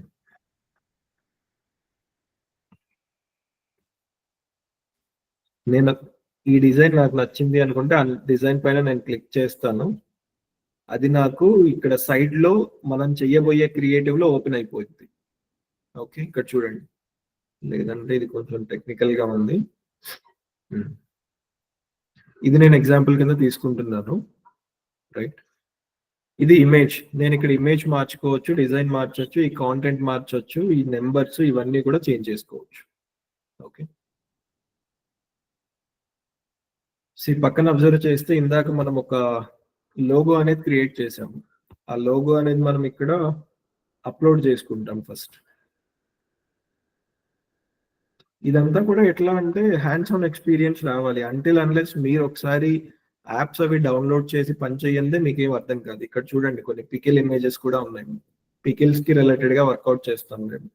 నేను ఈ డిజైన్ నాకు నచ్చింది అనుకుంటే ఆ డిజైన్ పైన నేను క్లిక్ చేస్తాను. అది నాకు ఇక్కడ సైడ్ లో మనం చెయ్యబోయే క్రియేటివ్ లో ఓపెన్ అయిపోయింది. ఓకే, ఇక్కడ చూడండి, లేదంటే ఇది కొంచెం టెక్నికల్ గా ఉంది. ఇది నేను ఎగ్జాంపుల్ కింద తీసుకుంటున్నాను, రైట్. ఇది ఇమేజ్, నేను ఇక్కడ ఇమేజ్ మార్చుకోవచ్చు, డిజైన్ మార్చొచ్చు, ఈ కాంటెంట్ మార్చొచ్చు, ఈ నెంబర్స్ ఇవన్నీ కూడా చేంజ్ చేసుకోవచ్చు. ఓకే, పక్కన అబ్జర్వ్ చేస్తే ఇందాక మనం ఒక లోగో అనేది క్రియేట్ చేసాము. ఆ లోగో అనేది మనం ఇక్కడ అప్లోడ్ చేసుకుంటాం ఫస్ట్. ఇదంతా కూడా ఎట్లా అంటే హ్యాండ్స్ ఆన్ ఎక్స్పీరియన్స్ రావాలి. అంటిల్ అన్లెస్ మీరు ఒకసారి యాప్స్ అవి డౌన్లోడ్ చేసి పని చేయందే మీకేం అర్థం కాదు. ఇక్కడ చూడండి, కొన్ని పికిల్ ఇమేజెస్ కూడా ఉన్నాయి. పికిల్స్ కి రిలేటెడ్ గా వర్కౌట్ చేస్తాం మేము.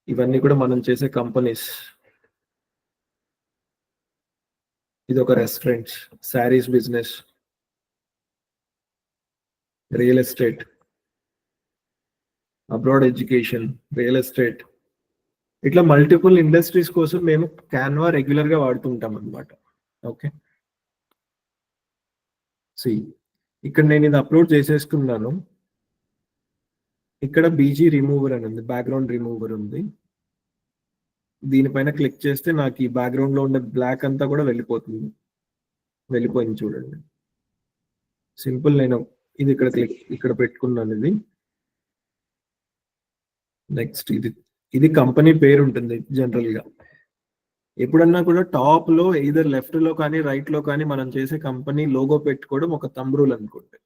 ఇవన్నీ కూడా మనం చేసే కంపెనీస్. ఇది ఒక restaurant, saris business, real estate, abroad education, real estate, ఇట్లా మల్టిపుల్ ఇండస్ట్రీస్ కోసం మేము క్యాన్వా రెగ్యులర్ గా వాడుతుంటాం అన్నమాట. ఓకే, ఇక్కడ నేను ఇది అప్లోడ్ చేసేసుకున్నాను. ఇక్కడ బీజీ రిమూవర్ అని ఉంది, బ్యాక్గ్రౌండ్ రిమూవర్ ఉంది. దీనిపైన క్లిక్ చేస్తే నాకు ఈ బ్యాక్గ్రౌండ్ లో ఉండే బ్లాక్ అంతా కూడా వెళ్ళిపోతుంది. వెళ్ళిపోయింది చూడండి. సింపుల్. నేను ఇది ఇక్కడ పెట్టుకున్నాను. ఇది నెక్స్ట్ ఇది కంపెనీ పేరు ఉంటుంది జనరల్ గా. ఎప్పుడన్నా కూడా టాప్ లో either లెఫ్ట్ లో కానీ రైట్ లో కానీ మనం చేసే కంపెనీ లోగో పెట్టుకోవడం ఒక థంబ్ రూల్ అనుకోండి.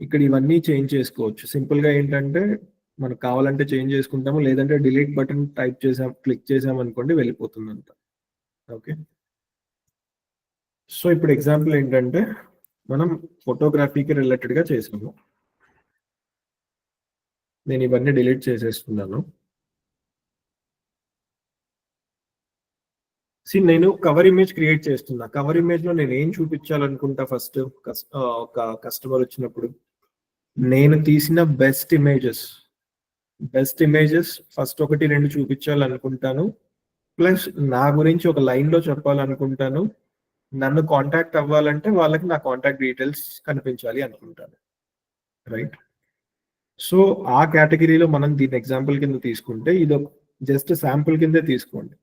ఇక్కడ ఇవన్నీ చేంజ్ చేసుకోవచ్చు. సింపుల్ గా ఏంటంటే మనకు కావాలంటే చేంజ్ చేసుకుంటాము, లేదంటే డిలీట్ బటన్ క్లిక్ చేసాం అనుకోండి వెళ్ళిపోతుంది అంత. ఓకే. సో ఇప్పుడు ఎగ్జాంపుల్ ఏంటంటే మనం ఫోటోగ్రఫీకి రిలేటెడ్ గా చేసాము. నేను ఇవన్నీ డిలీట్ చేసేస్తున్నాను. నేను కవర్ ఇమేజ్ క్రియేట్ చేస్తున్నా. కవర్ ఇమేజ్ లో నేను ఏం చూపించాలనుకుంటా, ఫస్ట్ ఒక కస్టమర్ వచ్చినప్పుడు నేను తీసిన బెస్ట్ ఇమేజెస్ ఫస్ట్ 1-2 చూపించాలనుకుంటాను. ప్లస్ నా గురించి ఒక లైన్ లో చెప్పాలనుకుంటాను. నన్ను కాంటాక్ట్ అవ్వాలంటే వాళ్ళకి నా కాంటాక్ట్ డీటెయిల్స్ కనిపించాలి అనుకుంటాను. రైట్. సో ఆ కేటగిరీలో మనం దీని ఎగ్జాంపుల్ కింద తీసుకుంటే ఇది జస్ట్ శాంపుల్ కిందే తీసుకోండి.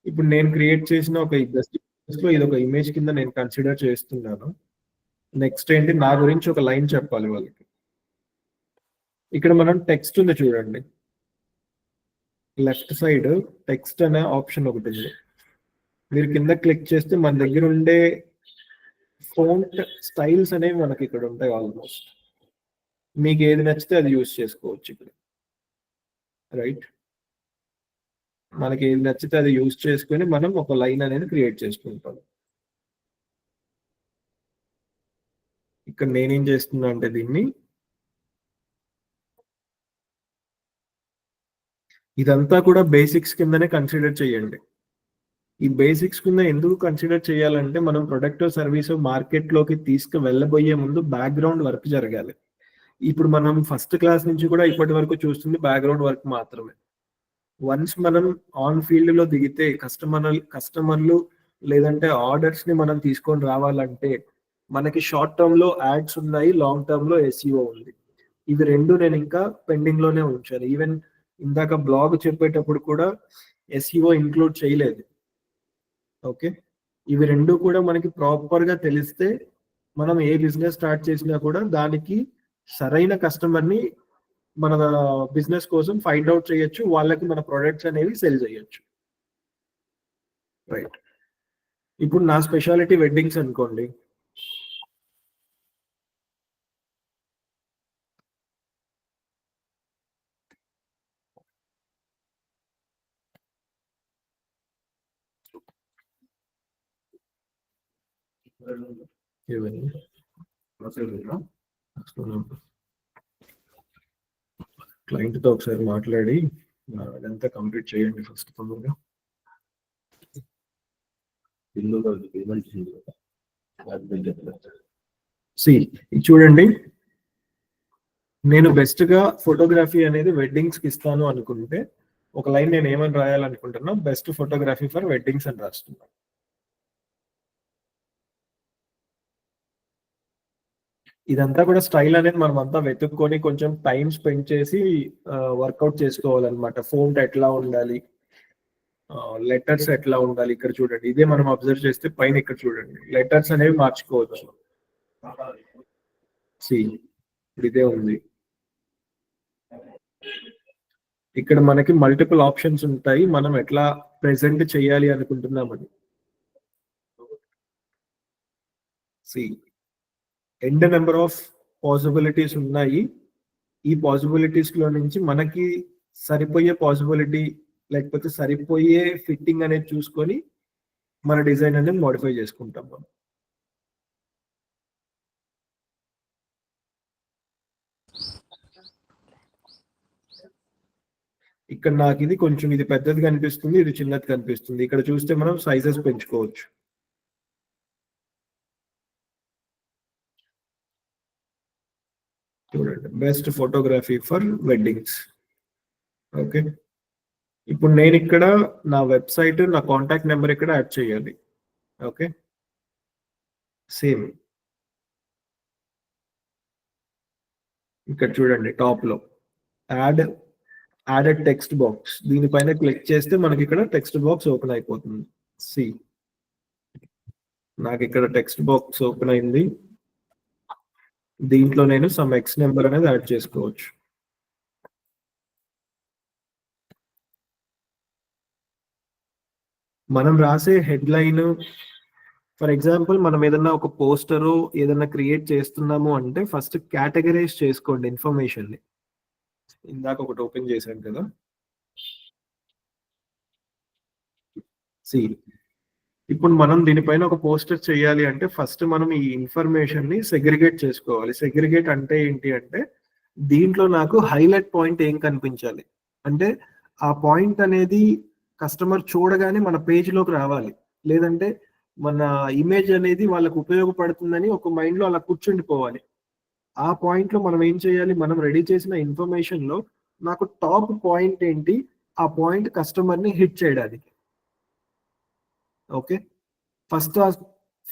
ఇప్పుడు నేను క్రియేట్ చేసిన ఒక బెస్ట్ లో ఇది ఒక ఇమేజ్ కింద నేను కన్సిడర్ చేస్తున్నాను. నెక్స్ట్ ఏంటి, నా గురించి ఒక లైన్ చెప్పాలి వాళ్ళకి. ఇక్కడ మనం టెక్స్ట్ ఉంది చూడండి, లెఫ్ట్ సైడ్ టెక్స్ట్ అనే ఆప్షన్ ఒకటి ఉంది. మీరు కింద క్లిక్ చేస్తే మన దగ్గర ఉండే ఫోంట్ స్టైల్స్ అనేవి మనకి ఇక్కడ ఉంటాయి. ఆల్మోస్ట్ మీకు ఏది నచ్చితే అది యూజ్ చేసుకోవచ్చు ఇక్కడ. రైట్. మనకి ఏది నచ్చితే అది యూజ్ చేసుకొని మనం ఒక లైన్ అనేది క్రియేట్ చేసుకుంటాం. ఇక్కడ నేనేం చేస్తున్నా అంటే దీన్ని ఇదంతా కూడా బేసిక్స్ కిందనే కన్సిడర్ చేయండి. ఈ బేసిక్స్ కింద ఎందుకు కన్సిడర్ చేయాలంటే మనం ప్రొడక్ట్ సర్వీస్ మార్కెట్ లోకి వెళ్ళబోయే ముందు బ్యాక్గ్రౌండ్ వర్క్ జరగాలి. ఇప్పుడు మనం ఫస్ట్ క్లాస్ నుంచి కూడా ఇప్పటి వరకు చూస్తుంది బ్యాక్గ్రౌండ్ వర్క్ మాత్రమే. వన్స్ మనం ఆన్ ఫీల్డ్ లో దిగితే కస్టమర్లు లేదంటే ఆర్డర్స్ ని మనం తీసుకొని రావాలంటే మనకి షార్ట్ టర్మ్ లో యాడ్స్ ఉన్నాయి, లాంగ్ టర్మ్ లో SEO ఉంది. ఇవి రెండు నేను ఇంకా పెండింగ్ లోనే ఉంచాను. ఈవెన్ ఇందాక బ్లాగ్ చెప్పేటప్పుడు కూడా SEO ఇంక్లూడ్ చేయలేదు. ఓకే. ఇవి రెండు కూడా మనకి ప్రాపర్ గా తెలిస్తే మనం ఏ బిజినెస్ స్టార్ట్ చేసినా కూడా దానికి సరైన కస్టమర్ ని మన బిజినెస్ కోసం ఫైండ్ అవుట్ చేయొచ్చు, వాళ్ళకి మన ప్రొడక్ట్స్ అనేవి సెల్ చేయొచ్చు. రైట్. ఇప్పుడు నా స్పెషాలిటీ వెడ్డింగ్స్ అనుకోండి. క్లయింట్ తో ఒకసారి మాట్లాడి అదంతా కంప్లీట్ చేయండి ఫస్ట్ తొందరగా. చూడండి, నేను బెస్ట్ గా ఫోటోగ్రఫీ అనేది వెడ్డింగ్స్ కి ఇస్తాను అనుకుంటే ఒక లైన్ నేను ఏమని రాయాలనుకుంటున్నా, బెస్ట్ ఫోటోగ్రఫీ ఫర్ వెడ్డింగ్స్ అని రాస్తున్నా. ఇదంతా కూడా స్టైల్ అనేది మనం అంతా వెతుక్కొని కొంచెం టైం స్పెండ్ చేసి వర్కౌట్ చేసుకోవాలన్నమాట. ఫోంట్ ఎట్లా ఉండాలి, లెటర్స్ ఎట్లా ఉండాలి. ఇక్కడ చూడండి, ఇదే మనం అబ్జర్వ్ చేస్తే పైన ఇక్కడ చూడండి లెటర్స్ అనేవి మార్చుకోవచ్చు. ఇదే ఉంది. ఇక్కడ మనకి మల్టిపుల్ ఆప్షన్స్ ఉంటాయి, మనం ఎట్లా ప్రెజెంట్ చేయాలి అనుకుంటున్నామని. ఎండ్ నెంబర్ ఆఫ్ పాసిబిలిటీస్ ఉన్నాయి. ఈ పాసిబిలిటీస్ లో నుంచి మనకి సరిపోయే పాసిబిలిటీ లేకపోతే సరిపోయే ఫిట్టింగ్ అనేది చూసుకొని మన డిజైన్ అనేది మోడిఫై చేసుకుంటాం మనం. ఇక్కడ నాకు ఇది కొంచెం ఇది పెద్దది కనిపిస్తుంది, ఇది చిన్నది కనిపిస్తుంది. ఇక్కడ చూస్తే మనం సైజెస్ పెంచుకోవచ్చు. చూడండి, best photography for weddings. Okay. ఇప్పుడు నేను ఇక్కడ నా వెబ్సైట్, నా కాంటాక్ట్ నెంబర్ ఇక్కడ యాడ్ చేయాలి. ఓకే. సేమ్ ఇక్కడ చూడండి టాప్ లో యాడెడ్ టెక్స్ట్ బాక్స్, దీనిపైన క్లిక్ చేస్తే మనకి ఇక్కడ టెక్స్ట్ బాక్స్ ఓపెన్ అయిపోతుంది. సి నాకు ఇక్కడ టెక్స్ట్ బాక్స్ ఓపెన్ అయింది. దీంట్లో నేను సమ్ ఎక్స్ నెంబర్ అనేది యాడ్ చేసుకోవచ్చు. మనం రాసే హెడ్లైన్, ఫర్ ఎగ్జాంపుల్ మనం ఏదన్నా ఒక పోస్టరు ఏదన్నా క్రియేట్ చేస్తున్నాము అంటే ఫస్ట్ కేటగరైజ్ చేసుకోండి ఇన్ఫర్మేషన్ ని. ఇందాక ఒకటి ఓపెన్ చేశాను కదా, సి ఇప్పుడు మనం దీనిపైన ఒక పోస్టర్ చేయాలి అంటే ఫస్ట్ మనం ఈ ఇన్ఫర్మేషన్ ని సెగ్రిగేట్ చేసుకోవాలి. సెగ్రిగేట్ అంటే ఏంటి అంటే దీంట్లో నాకు హైలైట్ పాయింట్ ఏం కనిపించాలి అంటే ఆ పాయింట్ అనేది కస్టమర్ చూడగానే మన పేజ్ లోకి రావాలి, లేదంటే మన ఇమేజ్ అనేది వాళ్ళకు ఉపయోగపడుతుందని ఒక మైండ్ లో అలా కూర్చుండిపోవాలి. ఆ పాయింట్ లో మనం ఏం చేయాలి, మనం రెడీ చేసిన ఇన్ఫర్మేషన్ లో నాకు టాప్ పాయింట్ ఏంటి, ఆ పాయింట్ కస్టమర్ ని హిట్ చేయడానికి. ఓకే,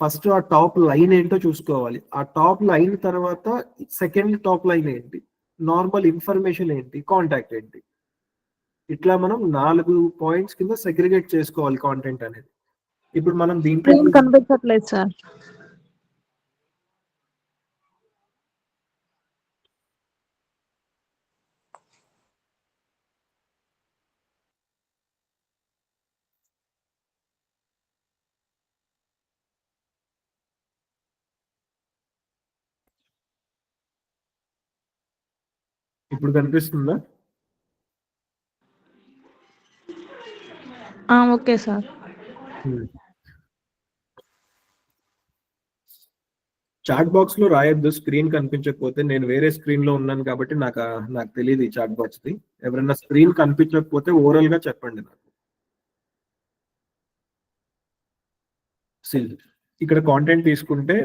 ఫస్ట్ ఆ టాప్ లైన్ ఏంటో చూసుకోవాలి. ఆ టాప్ లైన్ తర్వాత సెకండ్ టాప్ లైన్ ఏంటి, నార్మల్ ఇన్ఫర్మేషన్ ఏంటి, కాంటాక్ట్ ఏంటి, ఇట్లా మనం 4 పాయింట్స్ కింద సెగ్రిగేట్ చేసుకోవాలి కాంటెంట్ అనేది. ఇప్పుడు మనం దీంట్లో కనిపించట్లేదు సార్. ఇప్పుడు కనిపిస్తుందా? Okay sir. చాట్ బాక్స్ లో రాయొద్దు, స్క్రీన్ కనిపించకపోతే. నేను వేరే స్క్రీన్ లో ఉన్నాను కాబట్టి నాకు తెలియదు ఈ చాట్ బాక్స్ ది. ఎవరైనా స్క్రీన్ కనిపించకపోతే ఓవరాల్ గా చెప్పండి నాకు. ఇక్కడ కాంటెంట్ తీసుకుంటే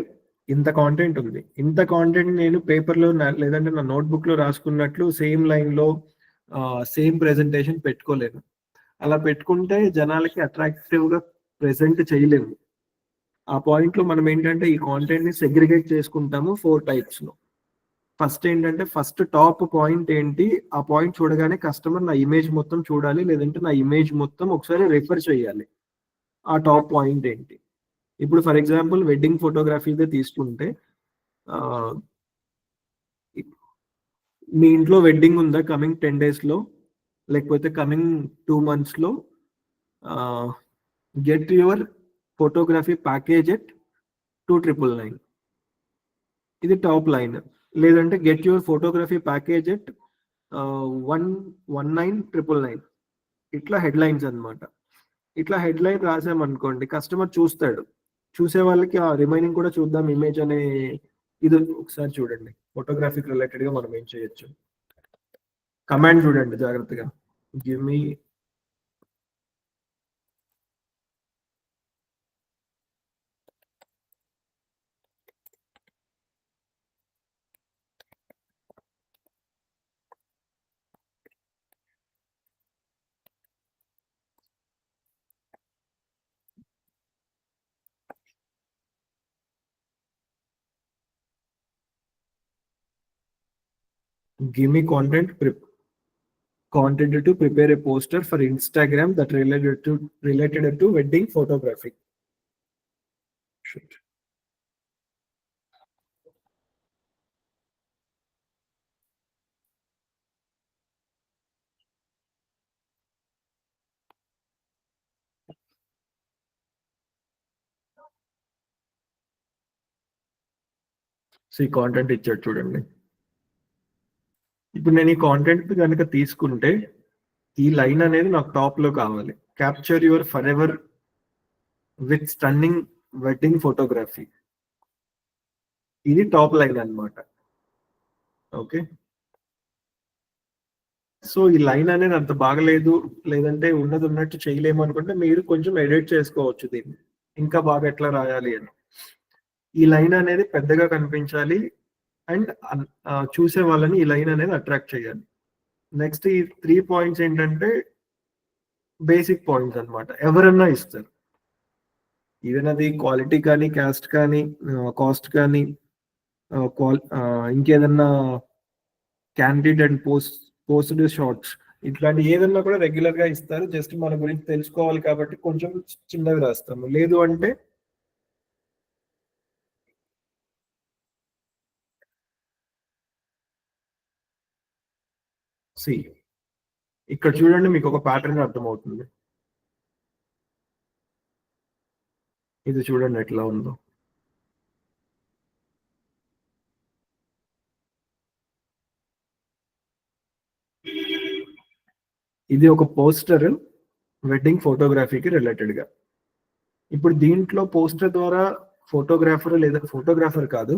ఇంత కాంటెంట్ ఉంది. ఇంత కాంటెంట్ నేను పేపర్ లో లేదంటే నా నోట్బుక్ లో రాసుకున్నట్లు సేమ్ లైన్ లో సేమ్ ప్రెజెంటేషన్ పెట్టుకోలేను. అలా పెట్టుకుంటే జనాలకి అట్రాక్టివ్ గా ప్రెజెంట్ చేయలేము. ఆ పాయింట్ లో మనం ఏంటంటే ఈ కాంటెంట్ ని సెగ్రిగేట్ చేసుకుంటాము 4 టైప్స్ లో. ఫస్ట్ ఏంటంటే ఫస్ట్ టాప్ పాయింట్ ఏంటి, ఆ పాయింట్ చూడగానే కస్టమర్ నా ఇమేజ్ మొత్తం చూడాలి, లేదంటే నా ఇమేజ్ మొత్తం ఒకసారి రెఫర్ చేయాలి. ఆ టాప్ పాయింట్ ఏంటి. ఇప్పుడు ఫర్ ఎగ్జాంపుల్ వెడ్డింగ్ ఫోటోగ్రఫీగా తీసుకుంటే మీ ఇంట్లో వెడ్డింగ్ ఉందా కమింగ్ 10 days లో, లేకపోతే కమింగ్ 2 months లో, get your photography package at 2,999. ఇది టాప్ లైన్. లేదంటే get your photography package at 119,999. ఇట్లా హెడ్ లైన్స్ అనమాట. ఇట్లా హెడ్ లైన్ రాసామనుకోండి కస్టమర్ చూస్తాడు. చూసే వాళ్ళకి ఆ రిమైనింగ్ కూడా చూద్దాం ఇమేజ్ అనే ఇది ఒకసారి చూడండి. ఫోటోగ్రాఫిక్ రిలేటెడ్ గా మనం ఏం చేయొచ్చు, కమాండ్ చూడండి జాగ్రత్తగా. Give me content to prepare a poster for Instagram that related to wedding photography. Shit. ఈ కాంటెంట్ ఇచ్చాడు చూడండి. ఇప్పుడు నేను ఈ కాంటెంట్ కనుక తీసుకుంటే ఈ లైన్ అనేది నాకు టాప్ లో కావాలి. Capture your for ever with stunning wedding photography. ఇది టాప్ లైన్ అన్నమాట. ఓకే, సో ఈ లైన్ అనేది అంత బాగలేదు, లేదంటే ఉన్నది ఉన్నట్టు చేయలేము అనుకుంటే మీరు కొంచెం ఎడిట్ చేసుకోవచ్చు దీన్ని, ఇంకా బాగా ఎట్లా రాయాలి అని. ఈ లైన్ అనేది పెద్దగా కనిపించాలి అండ్ చూసే వాళ్ళని ఈ లైన్ అనేది అట్రాక్ట్ చేయాలి. నెక్స్ట్ ఈ 3 పాయింట్స్ ఏంటంటే బేసిక్ పాయింట్స్ అన్నమాట, ఎవరన్నా ఇస్తారు. ఈవెన్ అది క్వాలిటీ కానీ, కాస్ట్ కానీ, కాస్ట్ కానీ, ఇంకేదన్నా క్యాండిడ్ అండ్ పోస్టెడ్ షార్ట్స్ ఇట్లాంటి ఏదన్నా కూడా రెగ్యులర్ గా ఇస్తారు. జస్ట్ మన గురించి తెలుసుకోవాలి కాబట్టి కొంచెం చిన్నవి రాస్తాము. లేదు అంటే ఇక్కడ చూడండి, మీకు ఒక ప్యాటర్న్ అర్థమవుతుంది. ఇది చూడండి ఎట్లా ఉందో. ఇది ఒక పోస్టర్ వెడ్డింగ్ ఫోటోగ్రఫీకి రిలేటెడ్ గా. ఇప్పుడు దీంట్లో పోస్టర్ ద్వారా ఫోటోగ్రాఫర్ లేదా ఫోటోగ్రాఫర్ కాదు,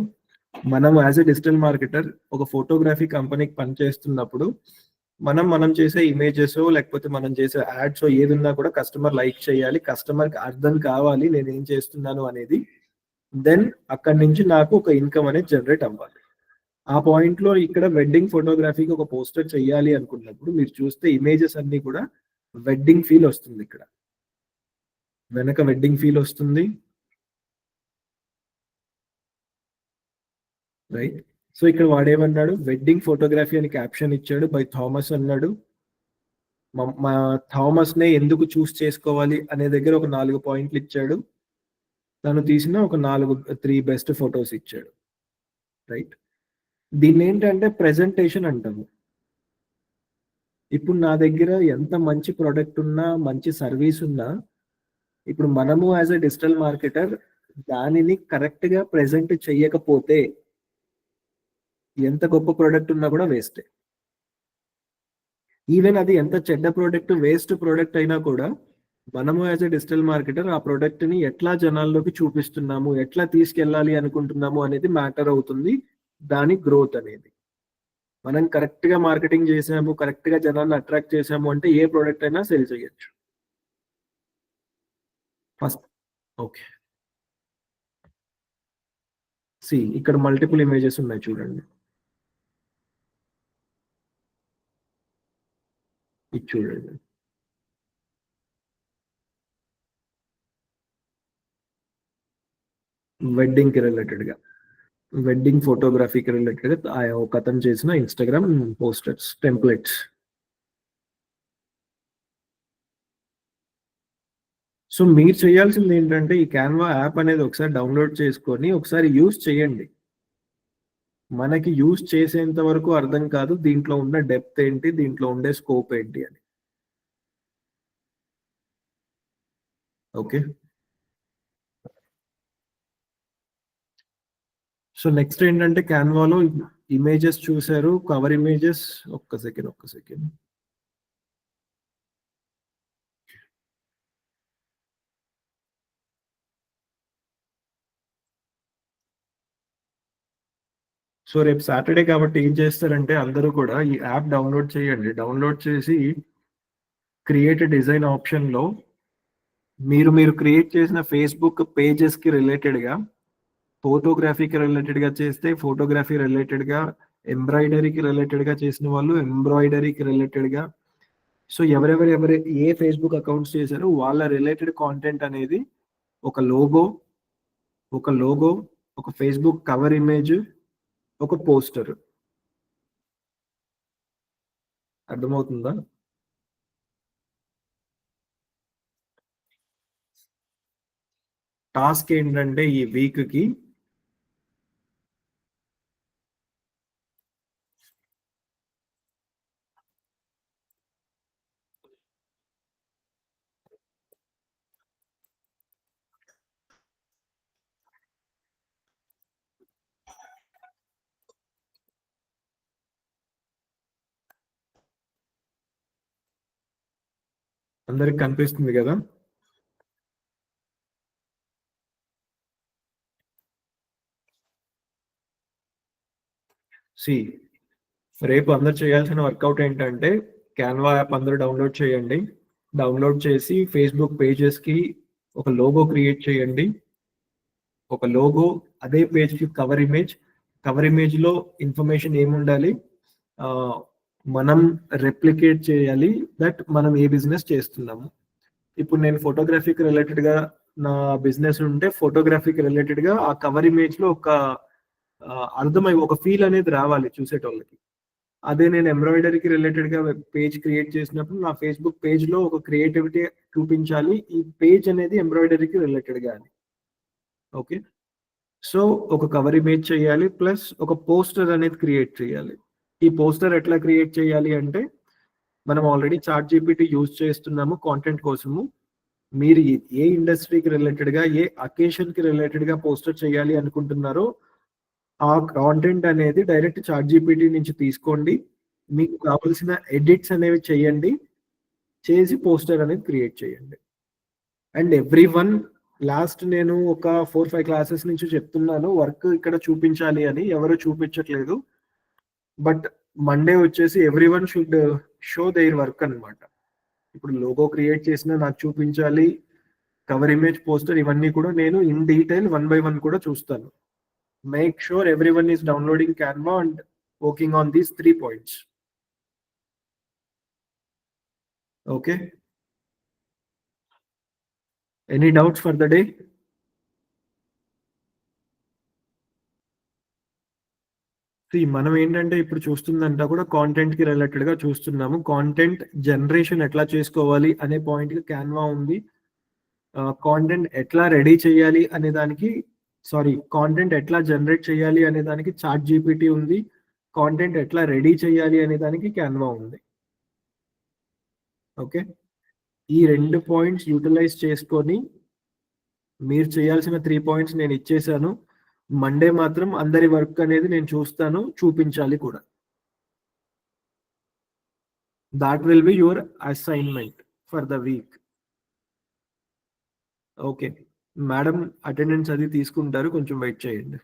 మనం యాజ్ ఎ డిజిటల్ మార్కెటర్ ఒక ఫోటోగ్రఫీ కంపెనీకి పనిచేస్తున్నప్పుడు మనం చేసే ఇమేజెస్ లేకపోతే మనం చేసే యాడ్స్ ఏదున్నా కూడా కస్టమర్ లైక్ చేయాలి, కస్టమర్కి అర్థం కావాలి నేను ఏం చేస్తున్నాను అనేది. దెన్ అక్కడి నుంచి నాకు ఒక ఇన్కమ్ అనేది జనరేట్ అవ్వాలి. ఆ పాయింట్ లో ఇక్కడ వెడ్డింగ్ ఫోటోగ్రఫీకి ఒక పోస్టర్ చేయాలి అనుకున్నప్పుడు మీరు చూస్తే ఇమేజెస్ అన్ని కూడా వెడ్డింగ్ ఫీల్ వస్తుంది. ఇక్కడ వెనక వెడ్డింగ్ ఫీల్ వస్తుంది, రైట్? సో ఇక్కడ వాడేమన్నాడు, వెడ్డింగ్ ఫోటోగ్రఫీ అని క్యాప్షన్ ఇచ్చాడు, బై థామస్ అన్నాడు. మా థామస్ నే ఎందుకు చూస్ చేసుకోవాలి అనే దగ్గర ఒక 4 పాయింట్లు ఇచ్చాడు. తను తీసిన ఒక 3 బెస్ట్ ఫొటోస్ ఇచ్చాడు, రైట్? దీన్ని ఏంటంటే ప్రెజెంటేషన్ అంటాము. ఇప్పుడు నా దగ్గర ఎంత మంచి ప్రోడక్ట్ ఉన్నా, మంచి సర్వీస్ ఉన్నా, ఇప్పుడు మనము యాజ్ ఎ డిజిటల్ మార్కెటర్ దానిని కరెక్ట్ గా ప్రెజెంట్ చెయ్యకపోతే ఎంత గొప్ప ప్రోడక్ట్ ఉన్నా కూడా వేస్టే. ఈవెన్ అది ఎంత చెడ్డ ప్రోడక్ట్, వేస్ట్ ప్రోడక్ట్ అయినా కూడా మనము యాజ్ ఎ డిజిటల్ మార్కెటర్ ఆ ప్రోడక్ట్ ని ఎట్లా జనాల్లోకి చూపిస్తున్నాము, ఎట్లా తీసుకెళ్ళాలి అనుకుంటున్నాము అనేది మ్యాటర్ అవుతుంది. దాని గ్రోత్ అనేది మనం కరెక్ట్ గా మార్కెటింగ్ చేసాము, కరెక్ట్ గా జనాన్ని అట్రాక్ట్ చేసాము అంటే ఏ ప్రోడక్ట్ అయినా సేల్ చేయొచ్చు. ఫస్ట్ ఓకే, ఇక్కడ మల్టిపుల్ ఇమేజెస్ ఉన్నాయి చూడండి. ఇది చూడండి, వెడ్డింగ్ కి రిలేటెడ్ గా, వెడ్డింగ్ ఫోటోగ్రఫీకి రిలేటెడ్ గా ఒక అతను చేసిన ఇన్స్టాగ్రామ్ పోస్టర్స్ టెంప్లెట్స్. సో మీరు చేయాల్సింది ఏంటంటే ఈ క్యాన్వా యాప్ అనేది ఒకసారి డౌన్లోడ్ చేసుకొని ఒకసారి యూజ్ చేయండి. మనకి యూజ్ చేసేంత వరకు అర్థం కాదు దీంట్లో ఉన్న డెప్త్ ఏంటి, దీంట్లో ఉండే స్కోప్ ఏంటి అని. ఓకే, సో నెక్స్ట్ ఏంటంటే క్యాన్వాలో ఇమేజెస్ చూసారు, కవర్ ఇమేజెస్. ఒక్క సెకండ్. సో రేపు సాటర్డే కాబట్టి ఏం చేస్తారంటే అందరూ కూడా ఈ యాప్ డౌన్లోడ్ చేయండి. డౌన్లోడ్ చేసి క్రియేట్ డిజైన్ ఆప్షన్ లో మీరు క్రియేట్ చేసిన ఫేస్బుక్ పేజెస్ కి రిలేటెడ్ గా, ఫోటోగ్రఫీకి రిలేటెడ్ గా చేస్తే ఫోటోగ్రఫీ రిలేటెడ్ గా, ఎంబ్రాయిడరీకి రిలేటెడ్ గా చేసిన వాళ్ళు ఎంబ్రాయిడరీకి రిలేటెడ్ గా, సో ఎవరెవరు ఏ ఫేస్బుక్ అకౌంట్స్ చేశారో వాళ్ళ రిలేటెడ్ కాంటెంట్ అనేది ఒక లోగో, ఒక ఫేస్బుక్ కవర్ ఇమేజ్, ఒక పోస్టర్. అర్థమవుతుందా? టాస్క్ ఏంటంటే ఈ వీక్ కి అందరికి కనిపిస్తుంది కదా? రేపు అందరు చేయాల్సిన వర్కౌట్ ఏంటంటే క్యాన్వా యాప్ అందరూ డౌన్లోడ్ చేయండి. డౌన్లోడ్ చేసి ఫేస్బుక్ పేజెస్ కి ఒక లోగో క్రియేట్ చేయండి. ఒక లోగో, అదే పేజ్ కి కవర్ ఇమేజ్ లో ఇన్ఫర్మేషన్ ఏముండాలి, మనం రెప్లికేట్ చేయాలి దట్ మనం ఏ బిజినెస్ చేస్తున్నాము. ఇప్పుడు నేను ఫోటోగ్రఫీకి రిలేటెడ్ గా నా బిజినెస్ ఉంటే ఫోటోగ్రఫీకి రిలేటెడ్ గా ఆ కవర్ ఇమేజ్ లో ఒక అర్థమై ఒక ఫీల్ అనేది రావాలి చూసేటోళ్ళకి. అదే నేను ఎంబ్రాయిడరీకి రిలేటెడ్ గా పేజ్ క్రియేట్ చేసినప్పుడు నా ఫేస్బుక్ పేజ్ లో ఒక క్రియేటివిటీ చూపించాలి, ఈ పేజ్ అనేది ఎంబ్రాయిడరీకి రిలేటెడ్ గా అని. ఓకే, సో ఒక కవర్ ఇమేజ్ చేయాలి, ప్లస్ ఒక పోస్టర్ అనేది క్రియేట్ చేయాలి. ఈ పోస్టర్ ఎట్లా క్రియేట్ చేయాలి అంటే, మనం ఆల్రెడీ చాట్ జీపీటీ యూజ్ చేస్తున్నాము కాంటెంట్ కోసము. మీరు ఏ ఇండస్ట్రీకి రిలేటెడ్ గా, ఏ అకేషన్ కి రిలేటెడ్ గా పోస్టర్ చేయాలి అనుకుంటున్నారో ఆ కాంటెంట్ అనేది డైరెక్ట్ చాట్ జీపీటీ నుంచి తీసుకోండి, మీకు కావాల్సిన ఎడిట్స్ అనేవి చేయండి, చేసి పోస్టర్ అనేది క్రియేట్ చేయండి. అండ్ ఎవ్రీవన్, లాస్ట్ నేను ఒక 4-5 క్లాసెస్ నుంచి చెప్తున్నాను వర్క్ ఇక్కడ చూపించాలి అని, ఎవరు చూపించట్లేదు. బట్ మండే వచ్చేసి everyone should show their work అన్నమాట. ఇప్పుడు లోగో క్రియేట్ చేసినా నాకు చూపించాలి, కవర్ ఇమేజ్, పోస్టర్, ఇవన్నీ కూడా నేను ఇన్ డీటెయిల్ 1 by 1 కూడా చూస్తాను. Make sure everyone is downloading Canva and working on these 3 points. Okay. Any doubts for the day? See, మనం ఏంటంటే ఇప్పుడు చూస్తుందంతా కూడా కాంటెంట్ కి రిలేటెడ్ గా చూస్తున్నాము. కాంటెంట్ జనరేషన్ ఎట్లా చేసుకోవాలి అనే పాయింట్ కి క్యాన్వా ఉంది. కాంటెంట్ ఎట్లా రెడీ చేయాలి అనే దానికి, కాంటెంట్ ఎట్లా జనరేట్ చేయాలి అనే దానికి చాట్ జీపీటీ ఉంది. కాంటెంట్ ఎట్లా రెడీ చేయాలి అనే దానికి క్యాన్వా ఉంది. ఓకే, ఈ 2 పాయింట్స్ యూటిలైజ్ చేసుకొని మీరు చేయాల్సిన 3 పాయింట్స్ నేను ఇచ్చేసాను. మండే మాత్రం అందరి వర్క్ అనేది నేను చూస్తాను, చూపించాలి కూడా. That will be your assignment for the week. Okay madam, attendance అది తీసుకుంటారు, కొంచెం వెయిట్ చేయండి.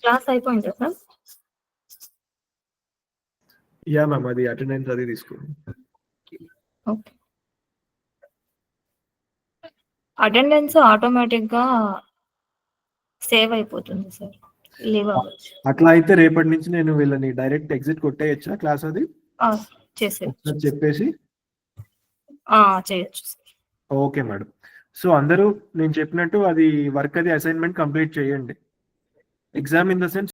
క్లాస్ అయిపోయిందా సార్? యా మ్యామ్, అది అటెండెన్స్ అది తీసుకోండి. ఓకే, అటెండెన్స్ ఆటోమేటిక్ గా సేవ్ అయిపోతుంది సార్, లీవ్ అవ్వచ్చు. అట్లా అయితే రేపటి నుంచి నేను వీళ్ళని డైరెక్ట్ ఎగ్జిట్ కొట్టేయచ్చా క్లాస్ అది చేసేయచ్చు, చెప్పేసి? చేయొచ్చు. Okay madam. సో అందరూ నేను చెప్పినట్టు అది వర్క్, అది అసైన్మెంట్ కంప్లీట్ చేయండి. Exam in the sense